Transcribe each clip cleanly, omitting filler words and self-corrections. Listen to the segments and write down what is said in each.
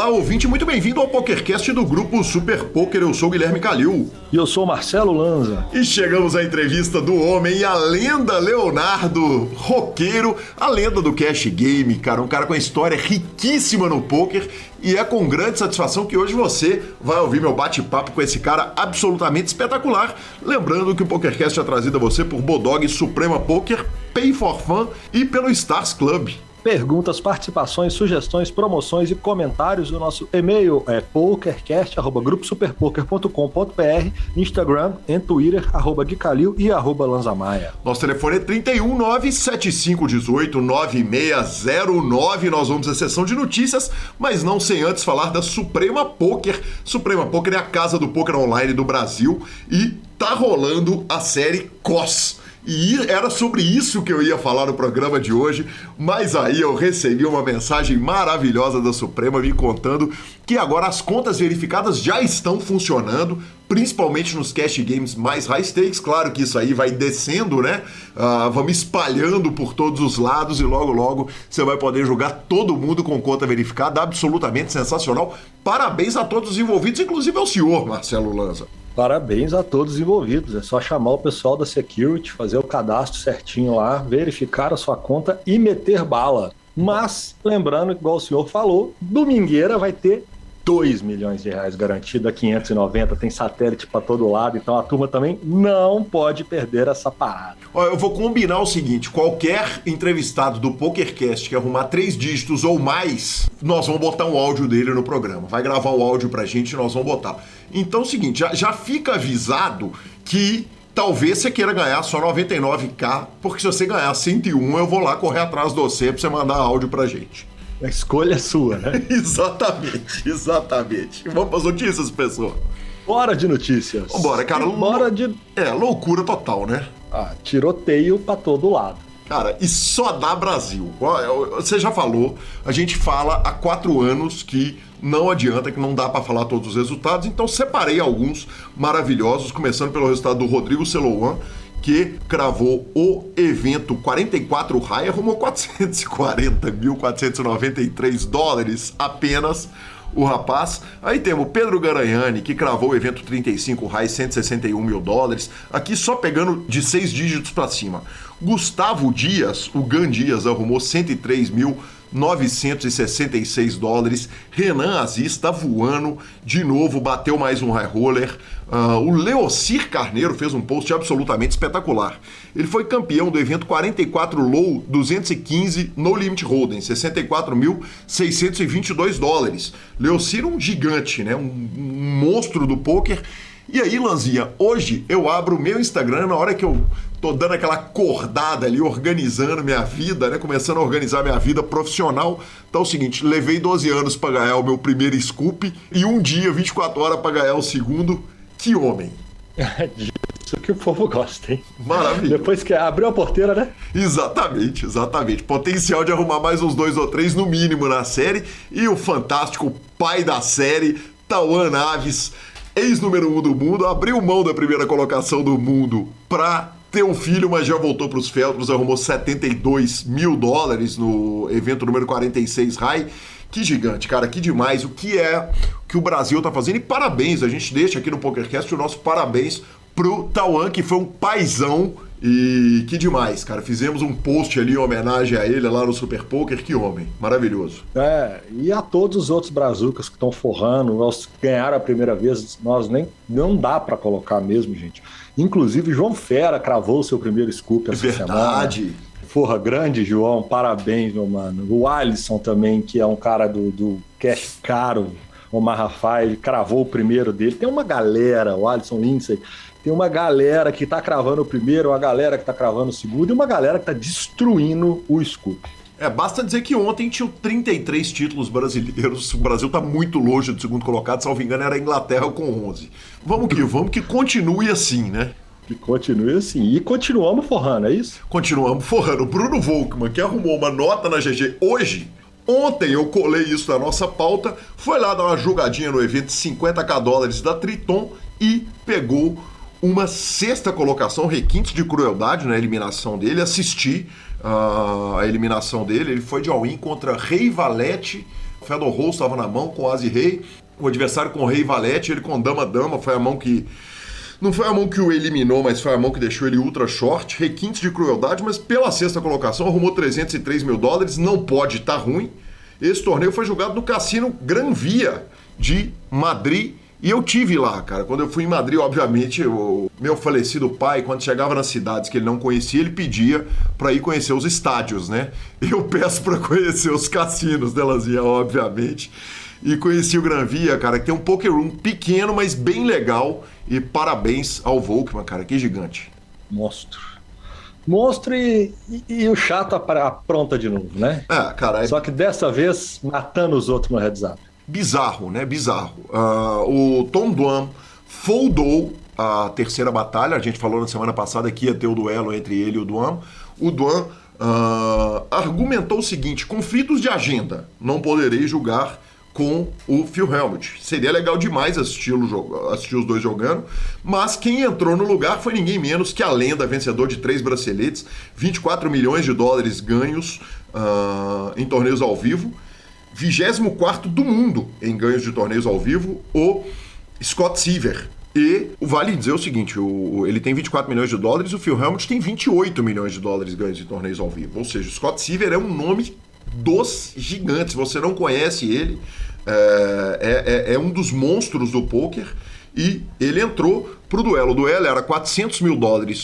Olá, ouvinte, muito bem-vindo ao PokerCast do grupo Super Poker. Eu sou o Guilherme Calil. E eu sou o Marcelo Lanza. E chegamos à entrevista do homem e a lenda Leonardo Roqueiro, a lenda do cash game, cara. Um cara com uma história riquíssima no poker. E é com grande satisfação que hoje você vai ouvir meu bate-papo com esse cara absolutamente espetacular. Lembrando que o PokerCast é trazido a você por Bodog, Suprema Poker, Pay for Fun e pelo Stars Club. Perguntas, participações, sugestões, promoções e comentários. O nosso e-mail é pokercast@gruposuperpoker.com.br, Instagram e Twitter, @guicalil e @lanzamaia. Nosso telefone é 31 97518 9609. Nós vamos à sessão de notícias, mas não sem antes falar da Suprema Poker. Suprema Poker é a casa do poker online do Brasil e tá rolando a série COS. E era sobre isso que eu ia falar no programa de hoje, mas aí eu recebi uma mensagem maravilhosa da Suprema me contando que agora as contas verificadas já estão funcionando, principalmente nos cash games mais high stakes. Claro que isso aí vai descendo, né? Vamos espalhando por todos os lados e logo, logo você vai poder jogar todo mundo com conta verificada. Absolutamente sensacional. Parabéns a todos os envolvidos, inclusive ao senhor, Marcelo Lanza. Parabéns a todos os envolvidos, é só chamar o pessoal da Security, fazer o cadastro certinho lá, verificar a sua conta e meter bala. Mas, lembrando, igual o senhor falou, domingueira vai ter 2 milhões de reais garantido a 590, tem satélite para todo lado, então a turma também não pode perder essa parada. Ó, eu vou combinar o seguinte, qualquer entrevistado do PokerCast que arrumar 3 dígitos ou mais, nós vamos botar um áudio dele no programa. Vai gravar o áudio pra gente e nós vamos botar. Então é o seguinte, já fica avisado que talvez você queira ganhar só 99k, porque se você ganhar 101, eu vou lá correr atrás de você pra você mandar áudio pra gente. A escolha é sua, né? Exatamente. Vamos para as notícias, pessoal. Bora de notícias. Vambora, cara. Loucura total, né? Tiroteio pra todo lado. Cara, e só dá Brasil. Você já falou, a gente fala há 4 anos que não adianta, que não dá para falar todos os resultados, então separei alguns maravilhosos, começando pelo resultado do Rodrigo Celouan, que cravou o evento 44 high, arrumou 440.493 dólares apenas o rapaz. Aí temos o Pedro Garanhani, que cravou o evento 35 high, 161 mil dólares, aqui só pegando de 6 dígitos para cima. Gustavo Dias, o Gan Dias, arrumou 103.966 dólares. Renan Aziz tá voando de novo, bateu mais um high roller. O Leocir Carneiro fez um post absolutamente espetacular. Ele foi campeão do evento 44 low 215 no limit hold'em, 64.622 dólares. Leocir um gigante, né? Um monstro do poker. E aí, Lanzinha, hoje eu abro o meu Instagram na hora que eu tô dando aquela acordada ali, organizando minha vida, né? Começando a organizar minha vida profissional. Então é o seguinte, levei 12 anos para ganhar o meu primeiro scoop e um dia, 24 horas para ganhar o segundo. Que homem! Isso que o povo gosta, hein? Maravilha. Depois que abriu a porteira, né? Exatamente. Potencial de arrumar mais uns 2 ou 3 no mínimo na série. E o fantástico pai da série, Tauan Naves, ex-número 1 do mundo, abriu mão da primeira colocação do mundo pra ter um filho, mas já voltou pros feltros, arrumou 72 mil dólares no evento número 46 high. Que gigante, cara, que demais. O que o Brasil tá fazendo? E parabéns, a gente deixa aqui no PokerCast o nosso parabéns pro Tauan, que foi um paizão. E que demais, cara. Fizemos um post ali em homenagem a ele lá no Super Poker. Que homem, maravilhoso. E a todos os outros brazucas que estão forrando, nós ganharam a primeira vez, não dá pra colocar mesmo, gente. Inclusive, João Fera cravou o seu primeiro scoop essa semana. Forra, grande, João, parabéns, meu mano. O Alisson também, que é um cara do cash caro, o Marrafai, ele cravou o primeiro dele. Tem uma galera, o Alisson Lindsay, tem uma galera que tá cravando o primeiro, uma galera que tá cravando o segundo e uma galera que tá destruindo o scoop. Basta dizer que ontem tinham 33 títulos brasileiros. O Brasil tá muito longe do segundo colocado, salvo engano, era a Inglaterra com 11. Vamos que continue assim, né? Que continue assim. E continuamos forrando, é isso? Continuamos forrando. O Bruno Volkmann, que arrumou uma nota na GG hoje, ontem eu colei isso na nossa pauta, foi lá dar uma jogadinha no evento 50k dólares da Triton e pegou uma 6ª colocação, requintes de crueldade na eliminação dele. Assisti a eliminação dele, ele foi de all-in contra Rei Valete, Fedor Rose estava na mão com Ase Rei, o adversário com Rei Valete, ele com Dama-Dama, foi a mão que... Não foi a mão que o eliminou, mas foi a mão que deixou ele ultra short, requintes de crueldade, mas pela sexta colocação arrumou $303 mil, não pode estar ruim. Esse torneio foi jogado no Cassino Gran Via de Madrid, e eu tive lá, cara. Quando eu fui em Madrid, obviamente, o meu falecido pai, quando chegava nas cidades que ele não conhecia, ele pedia para ir conhecer os estádios, né? Eu peço para conhecer os cassinos, né, Lanzinha, obviamente. E conheci o Gran Via, cara, que tem um poker room pequeno, mas bem legal. E parabéns ao Volkmann, cara, que gigante. Monstro e o chato apronta de novo, né? Cara... Só que dessa vez matando os outros no heads up. Bizarro, né? Bizarro. O Tom Dwan foldou a terceira batalha. A gente falou na semana passada que ia ter o duelo entre ele e o Dwan. O Dwan argumentou o seguinte: conflitos de agenda. Não poderei julgar com o Phil Hellmuth. Seria legal demais assistir os dois jogando, mas quem entrou no lugar foi ninguém menos que a lenda, vencedor de 3 braceletes, $24 milhões ganhos em torneios ao vivo, 24º do mundo em ganhos de torneios ao vivo, o Scott Seiver. E vale dizer o seguinte, ele tem $24 milhões, o Phil Hellmuth tem $28 milhões ganhos em torneios ao vivo. Ou seja, o Scott Seiver é um nome dos gigantes. Se você não conhece ele, é um dos monstros do poker, e ele entrou pro duelo. O duelo era $400 mil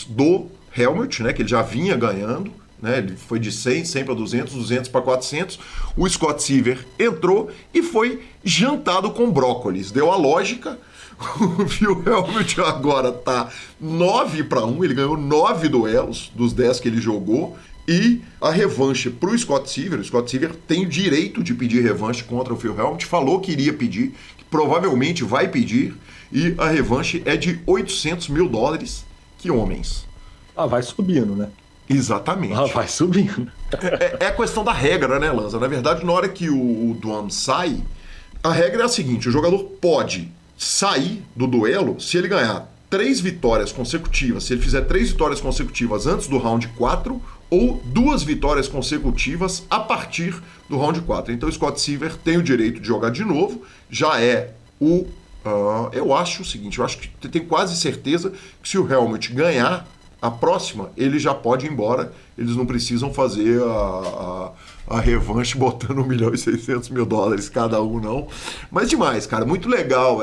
do Hellmuth, né, que ele já vinha ganhando, né, ele foi de 100 para 200 para 400. O Scott Seiver entrou e foi jantado com brócolis. Deu a lógica. O Phil Hellmuth agora tá 9-1, ele ganhou 9 duelos dos 10 que ele jogou. E a revanche pro Scott Seiver. O Scott Seiver tem o direito de pedir revanche contra o Phil Hellmuth, falou que iria pedir, que provavelmente vai pedir, e a revanche é de $800 mil. Que homens. Vai subindo, né? Exatamente. Vai subindo. É a questão da regra, né, Lanza? Na verdade, na hora que o Dwan sai, a regra é a seguinte: o jogador pode sair do duelo se ele ganhar 3 vitórias consecutivas, se ele fizer 3 vitórias consecutivas antes do round 4, ou 2 vitórias consecutivas a partir do round 4. Então o Scott Seiver tem o direito de jogar de novo, já é eu acho o seguinte, eu acho que tenho quase certeza que se o Hellmuth ganhar a próxima, ele já pode ir embora, eles não precisam fazer a revanche botando $1.600 mil cada um, não. Mas demais, cara, muito legal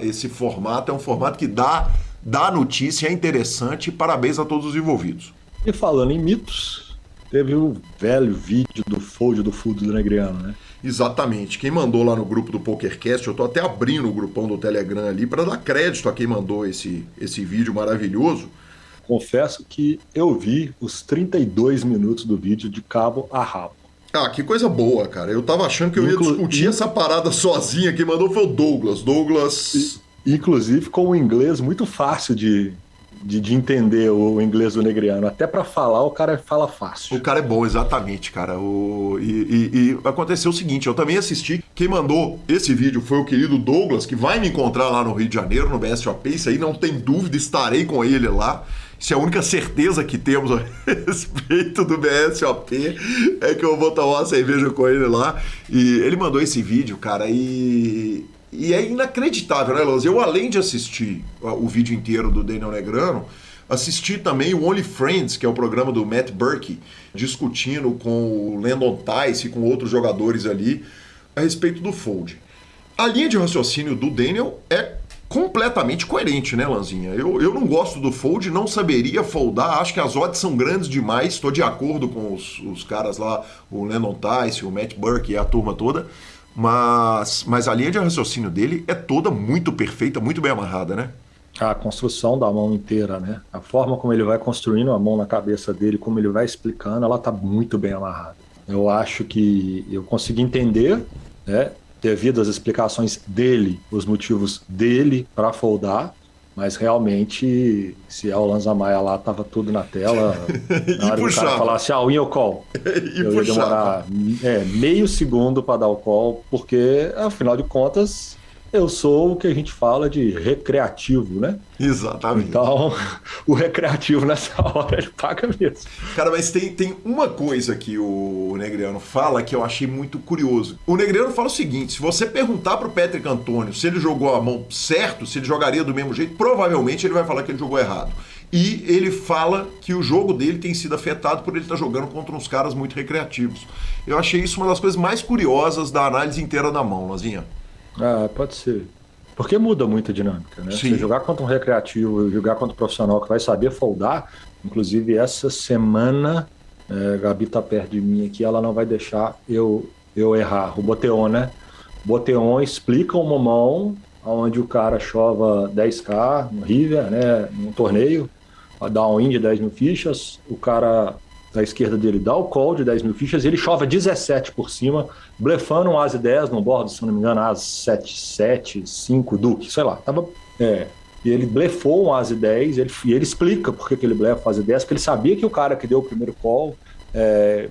esse formato, é um formato que dá notícia, é interessante, parabéns a todos os envolvidos. E falando em mitos, teve o velho vídeo do fold do fundo do Negreano, né? Exatamente. Quem mandou lá no grupo do PokerCast, eu tô até abrindo o grupão do Telegram ali para dar crédito a quem mandou esse vídeo maravilhoso. Confesso que eu vi os 32 minutos do vídeo de cabo a rabo. Que coisa boa, cara. Eu tava achando que eu ia discutir essa parada sozinha. Quem mandou foi o Douglas. Inclusive com um inglês muito fácil de entender, o inglês do Negreano. Até para falar, o cara fala fácil. O cara é bom, exatamente, cara. E aconteceu o seguinte, eu também assisti. Quem mandou esse vídeo foi o querido Douglas, que vai me encontrar lá no Rio de Janeiro, no BSOP. Isso aí não tem dúvida, estarei com ele lá. Isso é a única certeza que temos a respeito do BSOP, é que eu vou tomar uma cerveja com ele lá. E ele mandou esse vídeo, cara, e é inacreditável, né, Lanz? Eu, além de assistir o vídeo inteiro do Daniel Negreanu, assisti também o Only Friends, que é o programa do Matt Berkey, discutindo com o Landon Tice e com outros jogadores ali a respeito do fold. A linha de raciocínio do Daniel é completamente coerente, né, Lanzinha? Eu não gosto do fold, não saberia foldar, acho que as odds são grandes demais, estou de acordo com os caras lá, o Landon Tice, o Matt Berkey e a turma toda, mas a linha de raciocínio dele é toda muito perfeita, muito bem amarrada, né? A construção da mão inteira, né? A forma como ele vai construindo a mão na cabeça dele, como ele vai explicando, ela tá muito bem amarrada. Eu acho que eu consegui entender, né, devido às explicações dele, os motivos dele para foldar, mas realmente, se a Lanza Maia lá tava tudo na tela, na hora do cara falasse, win or call, eu ia demorar meio segundo para dar o call, porque, afinal de contas, Eu sou o que a gente fala de recreativo, né? Exatamente. Então, o recreativo nessa hora ele paga mesmo. Cara, mas tem uma coisa que o Negreanu fala que eu achei muito curioso. O Negreanu fala o seguinte: se você perguntar pro Patrick Antônio se ele jogou a mão certo, se ele jogaria do mesmo jeito, provavelmente ele vai falar que ele jogou errado. E ele fala que o jogo dele tem sido afetado por ele estar jogando contra uns caras muito recreativos. Eu achei isso uma das coisas mais curiosas da análise inteira da mão, Lazinha. Pode ser. Porque muda muito a dinâmica, né? Sim. Você jogar contra um recreativo e jogar contra um profissional que vai saber foldar, inclusive essa semana, a Gabi tá perto de mim aqui, ela não vai deixar eu errar. O Boteon, né? Boteon explica uma mão onde o cara chova 10k no River, né? Num torneio, dá um win de 10 mil fichas, o cara da esquerda dele dá o call de 10 mil fichas e ele chova 17 por cima, blefando um As 10 no bordo, se não me engano, As 7, 7, 5, Duque, sei lá. E ele blefou um As 10 e ele explica por que ele blefa o As 10, porque ele sabia que o cara que deu o primeiro call,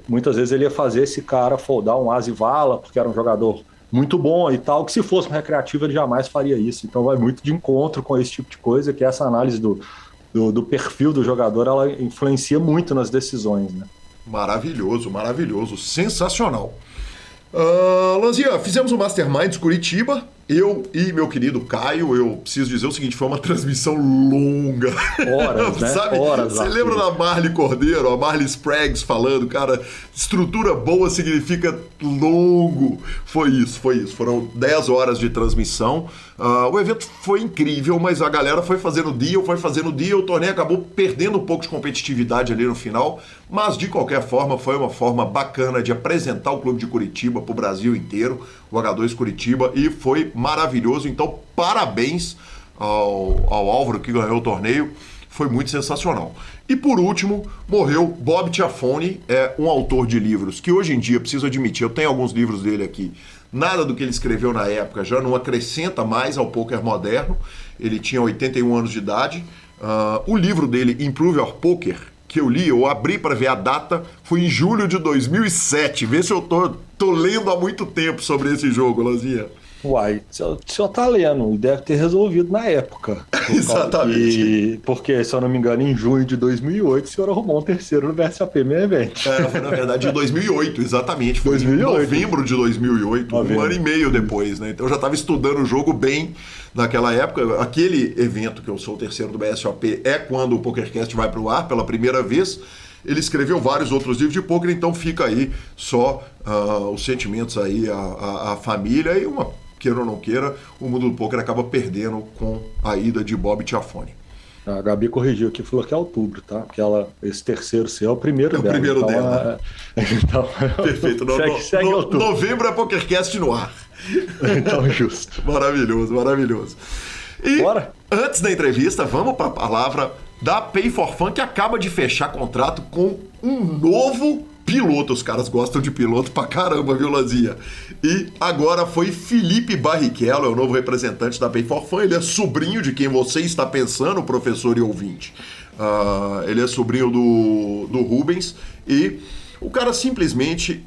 muitas vezes ele ia fazer esse cara foldar um As e vala, porque era um jogador muito bom e tal, que se fosse um recreativo ele jamais faria isso. Então vai muito de encontro com esse tipo de coisa, que essa análise do perfil do jogador, ela influencia muito nas decisões, né? Maravilhoso, maravilhoso, sensacional. Lanzinha, fizemos o Masterminds Curitiba, eu e meu querido Caio. Eu preciso dizer o seguinte: foi uma transmissão longa. Horas, né? Sabe? Horas. Você lembra da Marli Cordeiro, a Marli Spragues falando, cara, estrutura boa significa longo. Foi isso. Foram 10 horas de transmissão. O evento foi incrível, mas a galera foi fazendo deal, o torneio acabou perdendo um pouco de competitividade ali no final, mas de qualquer forma foi uma forma bacana de apresentar o clube de Curitiba pro Brasil inteiro, o H2 Curitiba, e foi maravilhoso. Então parabéns ao Álvaro que ganhou o torneio, foi muito sensacional. E por último, morreu Bob Tiafone, um autor de livros que hoje em dia, preciso admitir, eu tenho alguns livros dele aqui. Nada do que ele escreveu na época já não acrescenta mais ao poker moderno. Ele tinha 81 anos de idade. O livro dele, Improve Your Poker, que eu abri para ver a data, foi em julho de 2007. Vê se eu tô lendo há muito tempo sobre esse jogo, Lazinha. Uai, o senhor tá lendo, deve ter resolvido na época. Exatamente. Porque, se eu não me engano, em junho de 2008, o senhor arrumou um terceiro no BSOP Main Event. Foi na verdade de 2008, exatamente. Foi 2008. Em novembro de 2008, um ano e meio depois, né? Então eu já estava estudando o jogo bem naquela época. Aquele evento que eu sou o terceiro do BSOP é quando o PokerCast vai pro ar pela primeira vez. Ele escreveu vários outros livros de poker, então fica aí só os sentimentos aí, a família e queira ou não queira, o mundo do poker acaba perdendo com a ida de Bob Tiafone. A Gabi corrigiu aqui, falou que é outubro, tá? Porque esse terceiro seu é o primeiro dela. É o primeiro então, dela. Então, perfeito. Segue outubro. Novembro é PokerCast no ar. Então, justo. Maravilhoso. E bora? Antes da entrevista, vamos para a palavra da Pay for Fun, que acaba de fechar contrato com um novo piloto. Os caras gostam de piloto pra caramba, viu, Lazinha? E agora foi Felipe Barrichello, é o novo representante da Pay for Fun. Ele é sobrinho de quem você está pensando, professor e ouvinte. Ele é sobrinho do Rubens e o cara simplesmente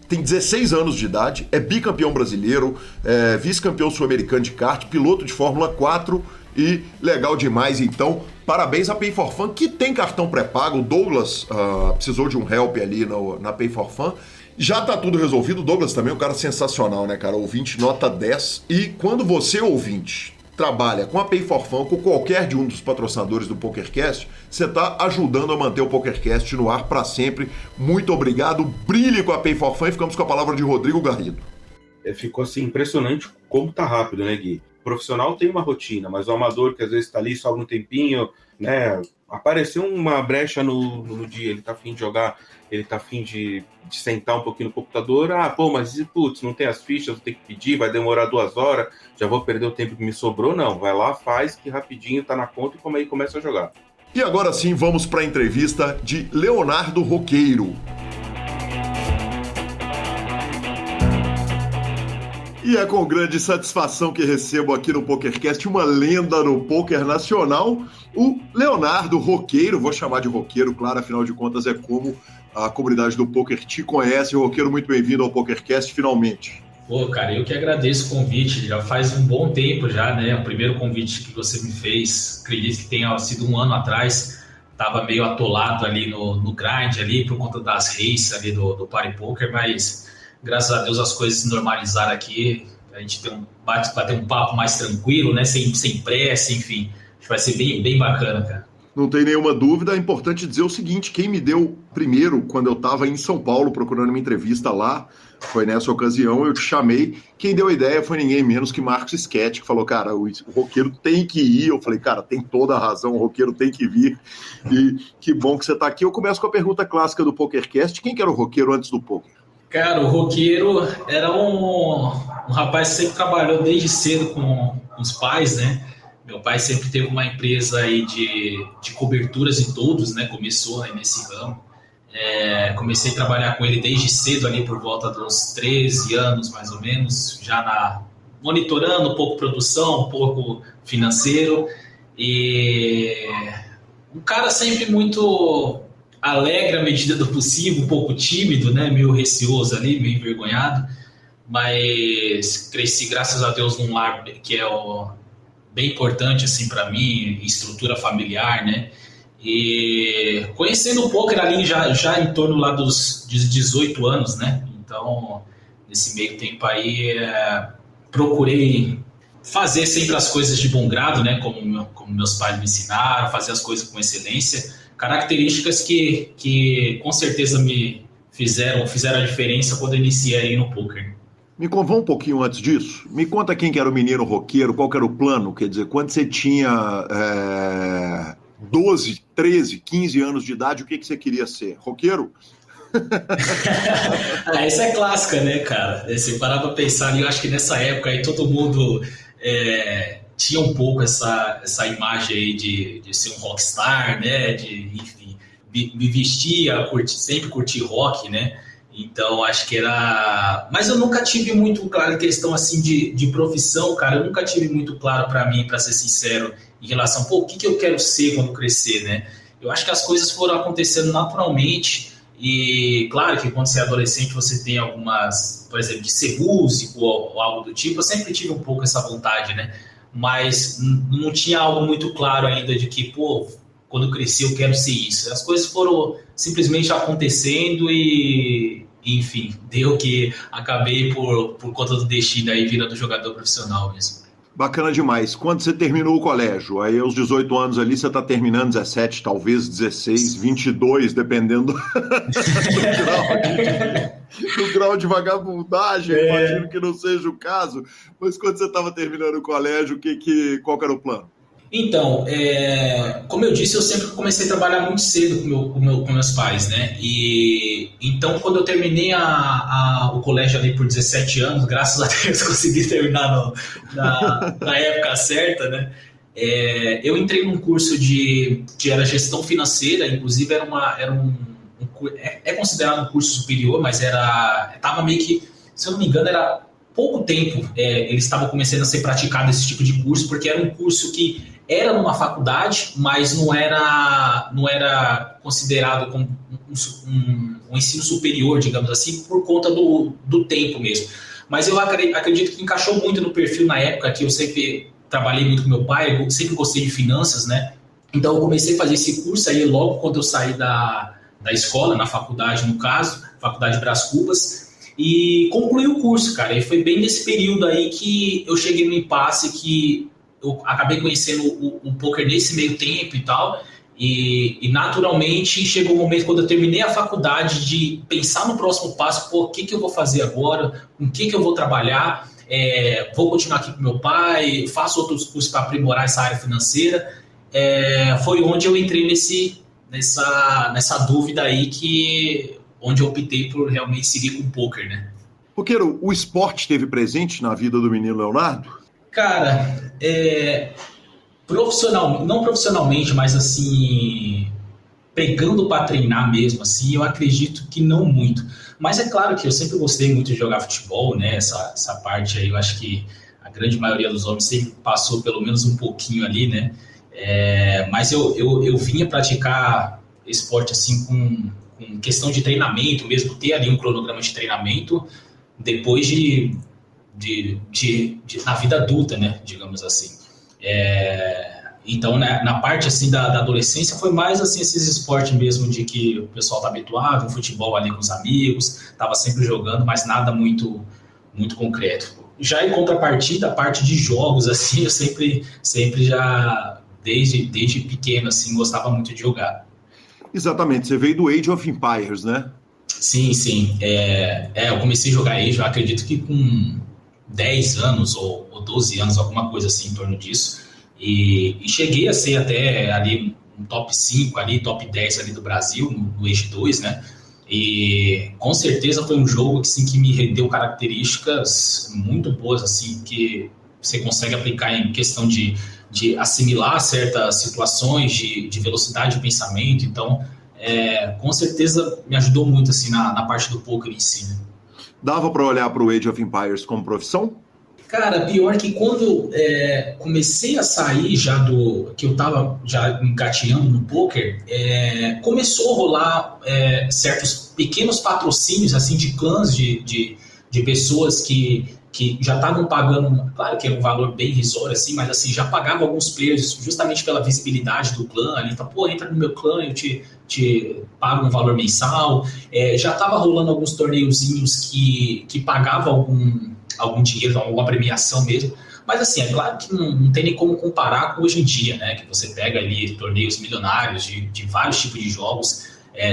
tem 16 anos de idade, é bicampeão brasileiro, vice-campeão sul-americano de kart, piloto de Fórmula 4 e legal demais. Então, parabéns à Pay for Fun, que tem cartão pré-pago. O Douglas precisou de um help ali na Pay for Fun. Já tá tudo resolvido. O Douglas também é um cara sensacional, né, cara? Ouvinte nota 10. E quando você, ouvinte, trabalha com a Pay for Fun, com qualquer de um dos patrocinadores do PokerCast, você tá ajudando a manter o PokerCast no ar para sempre. Muito obrigado. Brilhe com a Pay for Fun e ficamos com a palavra de Rodrigo Garrido. Ficou assim impressionante como tá rápido, né, Gui? O profissional tem uma rotina, mas o amador que às vezes tá ali só um tempinho, né? Apareceu uma brecha no dia, ele tá afim de jogar, ele tá afim de sentar um pouquinho no computador. Mas putz, não tem as fichas, vou ter que pedir, vai demorar 2 horas, já vou perder o tempo que me sobrou. Não, vai lá, faz, que rapidinho tá na conta e aí começa a jogar. E agora sim, vamos para a entrevista de Leonardo Roqueiro. E é com grande satisfação que recebo aqui no PokerCast uma lenda no poker nacional, o Leonardo Roqueiro. Vou chamar de Roqueiro, claro, afinal de contas é como a comunidade do poker te conhece. Roqueiro, muito bem-vindo ao PokerCast, finalmente. Pô, cara, eu que agradeço o convite, já faz um bom tempo já, né? O primeiro convite que você me fez, acredito que tenha sido 1 ano atrás, tava meio atolado ali no grind ali, por conta das races ali do Party Poker, mas graças a Deus as coisas se normalizaram aqui, a gente tem bater um papo mais tranquilo, né? Sem pressa, enfim, acho que vai ser bem bacana, cara. Não tem nenhuma dúvida, é importante dizer o seguinte, quem me deu primeiro, quando eu estava em São Paulo procurando uma entrevista lá, foi nessa ocasião, eu te chamei, quem deu a ideia foi ninguém menos que Marcos Schetti, que falou, cara, o roqueiro tem que ir, eu falei, cara, tem toda a razão, o roqueiro tem que vir, e que bom que você está aqui. Eu começo com a pergunta clássica do PokerCast, quem que era o roqueiro antes do poker? Cara, o roqueiro era um rapaz que sempre trabalhou desde cedo com os pais, né? Meu pai sempre teve uma empresa aí de coberturas e todos, né? Começou aí nesse ramo. Comecei a trabalhar com ele desde cedo, ali por volta dos 13 anos, mais ou menos, já monitorando um pouco produção, um pouco financeiro. E um cara sempre muito alegre à medida do possível, um pouco tímido, né? Meio receoso ali, meio envergonhado. Mas cresci, graças a Deus, num lar que é bem importante assim para mim, estrutura familiar, né? E conhecendo o poker ali já em torno lá dos 18 anos, né? Então, nesse meio tempo aí, procurei fazer sempre as coisas de bom grado, né? Como meus pais me ensinaram, fazer as coisas com excelência. Características que com certeza me fizeram a diferença quando eu iniciei aí no poker. Me convém um pouquinho antes disso. Me conta quem que era o menino roqueiro, qual que era o plano, quer dizer, quando você tinha 12, 13, 15 anos de idade, o que você queria ser? Roqueiro? Essa é clássica, né, cara? Se parar pra pensar ali, eu acho que nessa época aí todo mundo tinha um pouco essa imagem aí de ser um rockstar, né? Enfim, me vestia, sempre curti rock, né? Então, acho que era... Mas eu nunca tive muito claro, questão assim de profissão, cara, eu nunca tive muito claro para mim, para ser sincero, em relação, o que eu quero ser quando crescer, né? Eu acho que as coisas foram acontecendo naturalmente e, claro, que quando você é adolescente você tem algumas, por exemplo, de ser músico ou algo do tipo, eu sempre tive um pouco essa vontade, né? Mas não tinha algo muito claro ainda de que, quando eu crescer eu quero ser isso. As coisas foram simplesmente acontecendo e enfim, deu que acabei por conta do destino aí virando jogador profissional mesmo. Bacana demais. Quando você terminou o colégio, aí aos 18 anos ali, você está terminando 17, talvez 16, 22, dependendo do grau de vagabundagem, imagino que não seja o caso, mas quando você estava terminando o colégio, qual que era o plano? Então, como eu disse, eu sempre comecei a trabalhar muito cedo com meus pais, né? E então, quando eu terminei o colégio ali por 17 anos, graças a Deus consegui terminar na época certa, né? Eu entrei num curso era gestão financeira, inclusive é considerado um curso superior, mas estava meio que, se eu não me engano, era pouco tempo eles estavam começando a ser praticado esse tipo de curso, porque era um curso que era numa faculdade, mas não era considerado como um ensino superior, digamos assim, por conta do tempo mesmo. Mas eu acredito que encaixou muito no perfil na época, que eu sempre trabalhei muito com meu pai, eu sempre gostei de finanças, né? Então eu comecei a fazer esse curso aí logo quando eu saí da escola, na faculdade no caso, Faculdade Brás Cubas, e concluí o curso, cara. E foi bem nesse período aí que eu cheguei no impasse que eu acabei conhecendo o poker nesse meio tempo e tal, e naturalmente chegou o momento, quando eu terminei a faculdade, de pensar no próximo passo, o que eu vou fazer agora, com o que eu vou trabalhar, vou continuar aqui com meu pai, faço outros cursos para aprimorar essa área financeira. Foi onde eu entrei nessa dúvida aí, onde eu optei por realmente seguir com o poker, né? Roqueiro, o esporte esteve presente na vida do menino Leonardo? Cara, não profissionalmente, mas assim, pegando para treinar mesmo, assim, eu acredito que não muito. Mas é claro que eu sempre gostei muito de jogar futebol, né? Essa parte aí, eu acho que a grande maioria dos homens sempre passou pelo menos um pouquinho ali, né? Mas eu vinha praticar esporte assim com questão de treinamento mesmo, ter ali um cronograma de treinamento depois de na vida adulta, né, digamos assim. Então, né, na parte assim da adolescência foi mais assim esses esportes mesmo de que o pessoal tá habituado, o futebol ali com os amigos, tava sempre jogando, mas nada muito concreto. Já em contrapartida, a parte de jogos assim, eu sempre já desde pequeno assim gostava muito de jogar. Exatamente, você veio do Age of Empires, né? Sim. Eu comecei a jogar Age, eu acredito que com 10 anos ou 12 anos, alguma coisa assim em torno disso. E cheguei a ser até ali um top 5, ali, top 10 ali do Brasil, no Age 2, né? E com certeza foi um jogo assim, que me rendeu características muito boas, assim, que você consegue aplicar em questão de assimilar certas situações, de velocidade de pensamento. Então, com certeza me ajudou muito assim, na parte do poker em si. Né? Dava para olhar para o Age of Empires como profissão? Cara, pior que quando comecei a sair já que eu tava já engateando no poker, começou a rolar certos pequenos patrocínios assim, de clãs de pessoas que já estavam pagando, claro que era um valor bem irrisório, assim, mas assim, já pagavam alguns players justamente pela visibilidade do clã ali, então, pô, entra no meu clã, eu te pago um valor mensal. Já estava rolando alguns torneiozinhos que pagavam algum dinheiro, alguma premiação mesmo, mas assim, é claro que não tem nem como comparar com hoje em dia, né, que você pega ali torneios milionários de vários tipos de jogos,